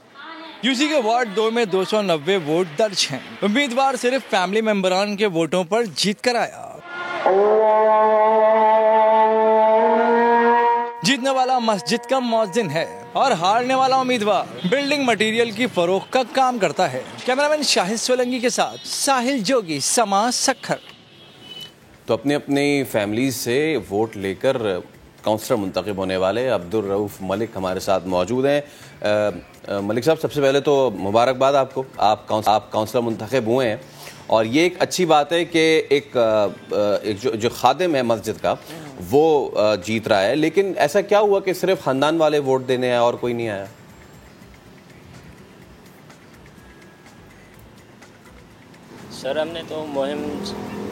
UC کے وارڈ 2 میں 290 ووٹ درج ہیں. امیدوار صرف فیملی ممبران کے ووٹوں پر جیت کر آیا. جیتنے والا مسجد کا مؤذن ہے اور ہارنے والا امیدوار بلڈنگ مٹیریل کی فروخت کا کام کرتا ہے. کیمرامین شاہد سولنگی کے ساتھ ساحل جوگی, سما سکھر. تو اپنی اپنی فیملیز سے ووٹ لے کر کونسلر منتخب ہونے والے عبدالرؤف ملک ہمارے ساتھ موجود ہیں. ملک صاحب, سب سے پہلے تو مبارکباد آپ کو, آپ کونسلر منتخب ہوئے ہیں, اور یہ ایک اچھی بات ہے کہ ایک جو خادم ہے مسجد کا وہ جیت رہا ہے. لیکن ایسا کیا ہوا کہ صرف خاندان والے ووٹ دینے آئے اور کوئی نہیں آیا؟ سر, ہم نے تو مہم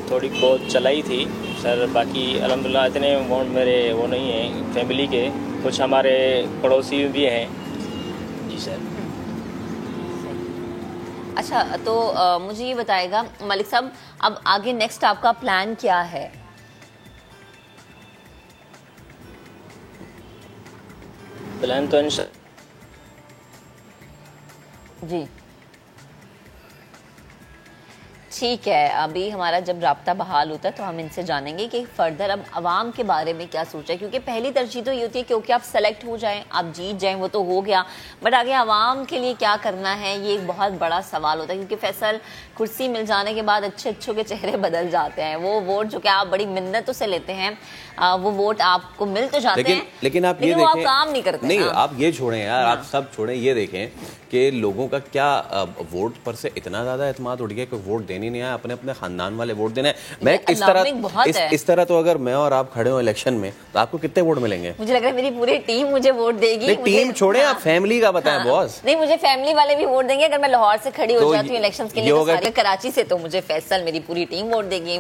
تھوڑی بہت چلائی تھی سر, باقی الحمدللہ اتنے ووٹ میرے وہ نہیں ہیں فیملی کے, کچھ ہمارے پڑوسی بھی ہیں. جی سر. اچھا تو مجھے یہ بتائے گا ملک صاحب، اب آگے نیکسٹ آپ کا پلان کیا ہے؟ پلان تو جی ٹھیک ہے، ابھی ہمارا جب رابطہ بحال ہوتا ہے تو ہم ان سے جانیں گے کہ فردر اب عوام کے بارے میں کیا سوچا ہے، کیونکہ پہلی ترجیح تو یہ ہوتی ہے کیونکہ آپ سلیکٹ ہو جائیں، آپ جیت جائیں، وہ تو ہو گیا، بٹ آگے عوام کے لیے کیا کرنا ہے یہ ایک بہت بڑا سوال ہوتا ہے، کیونکہ فیصل کرسی مل جانے کے بعد اچھے اچھوں کے چہرے بدل جاتے ہیں، وہ ووٹ جو کہ آپ بڑی منتوں سے لیتے ہیں وہ ووٹ آپ کو مل تو جاتے ہیں لیکن آپ یہ دیکھیں کام نہیں کرتے. نہیں آپ یہ چھوڑیں یار، آپ سب چھوڑیں، یہ دیکھیں کہ لوگوں کا کیا ووٹ پر سے اتنا زیادہ اعتماد اٹھ گیا کہ ووٹ دینے نہیں آیا، اپنے اپنے خاندان والے ووٹ دینا ہے. میں اس طرح تو اگر میں اور آپ کھڑے ہوں الیکشن میں تو آپ کو کتنے ووٹ ملیں گے؟ مجھے لگ رہا ہے میری پوری ٹیم مجھے ووٹ دے گی. ٹیم چھوڑیں، آپ فیملی کا بتائیں باس. نہیں مجھے فیملی والے بھی ووٹ دیں گے، اگر میں لاہور سے کھڑی ہو جاتی ہوں الیکشن کے لیے، کراچی سے تو مجھے فیصل میری پوری ٹیم ووٹ دے گی.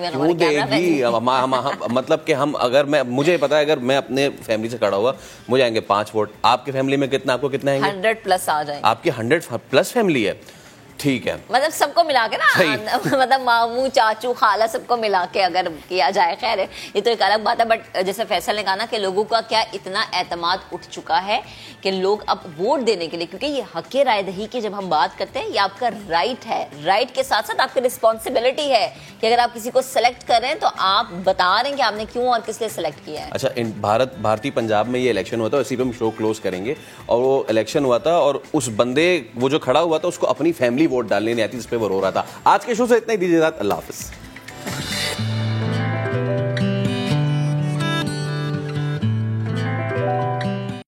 مطلب کہ ہم اگر مجھے پتا ہے اگر میں اپنے فیملی سے کھڑا ہوا مجھے آئیں گے 5 ووٹ. آپ کی فیملی میں کتنا، آپ کو کتنا آئیں گے؟ 100+ آ جائیں. آپ کی 100+ فیملی ہے، ٹھیک ہے، مطلب سب کو ملا کے نا، مطلب ماموں چاچو خالہ سب کو ملا کے اگر کیا جائے. خیر ہے یہ تو ایک الگ بات ہے، بٹ جیسے فیصل نے کہا نا کہ لوگوں کا کیا اتنا اعتماد اٹھ چکا ہے کہ لوگ اب ووٹ دینے کے لیے، کیونکہ یہ حق رائے دہی کی جب ہم بات کرتے ہیں یہ آپ کا رائٹ ہے، رائٹ کے ساتھ ساتھ آپ کی رسپانسبلٹی ہے کہ اگر آپ کسی کو سلیکٹ کر رہے ہیں تو آپ بتا رہے ہیں کہ آپ نے کیوں اور کس لیے سلیکٹ کیا ہے. اچھا بھارتی پنجاب میں یہ الیکشن ہوا تھا، اسی پہ ہم شو کلوز کریں گے، اور وہ الیکشن ہوا تھا اور اس بندے وہ جو کھڑا ہوا تھا اس کو اپنی فیملی ووٹ ڈالنے نہیں آتی، جس پہ وہ رو رہا تھا. آج کے شو سے اتنا ہی دیجیے گا، اللہ حافظ.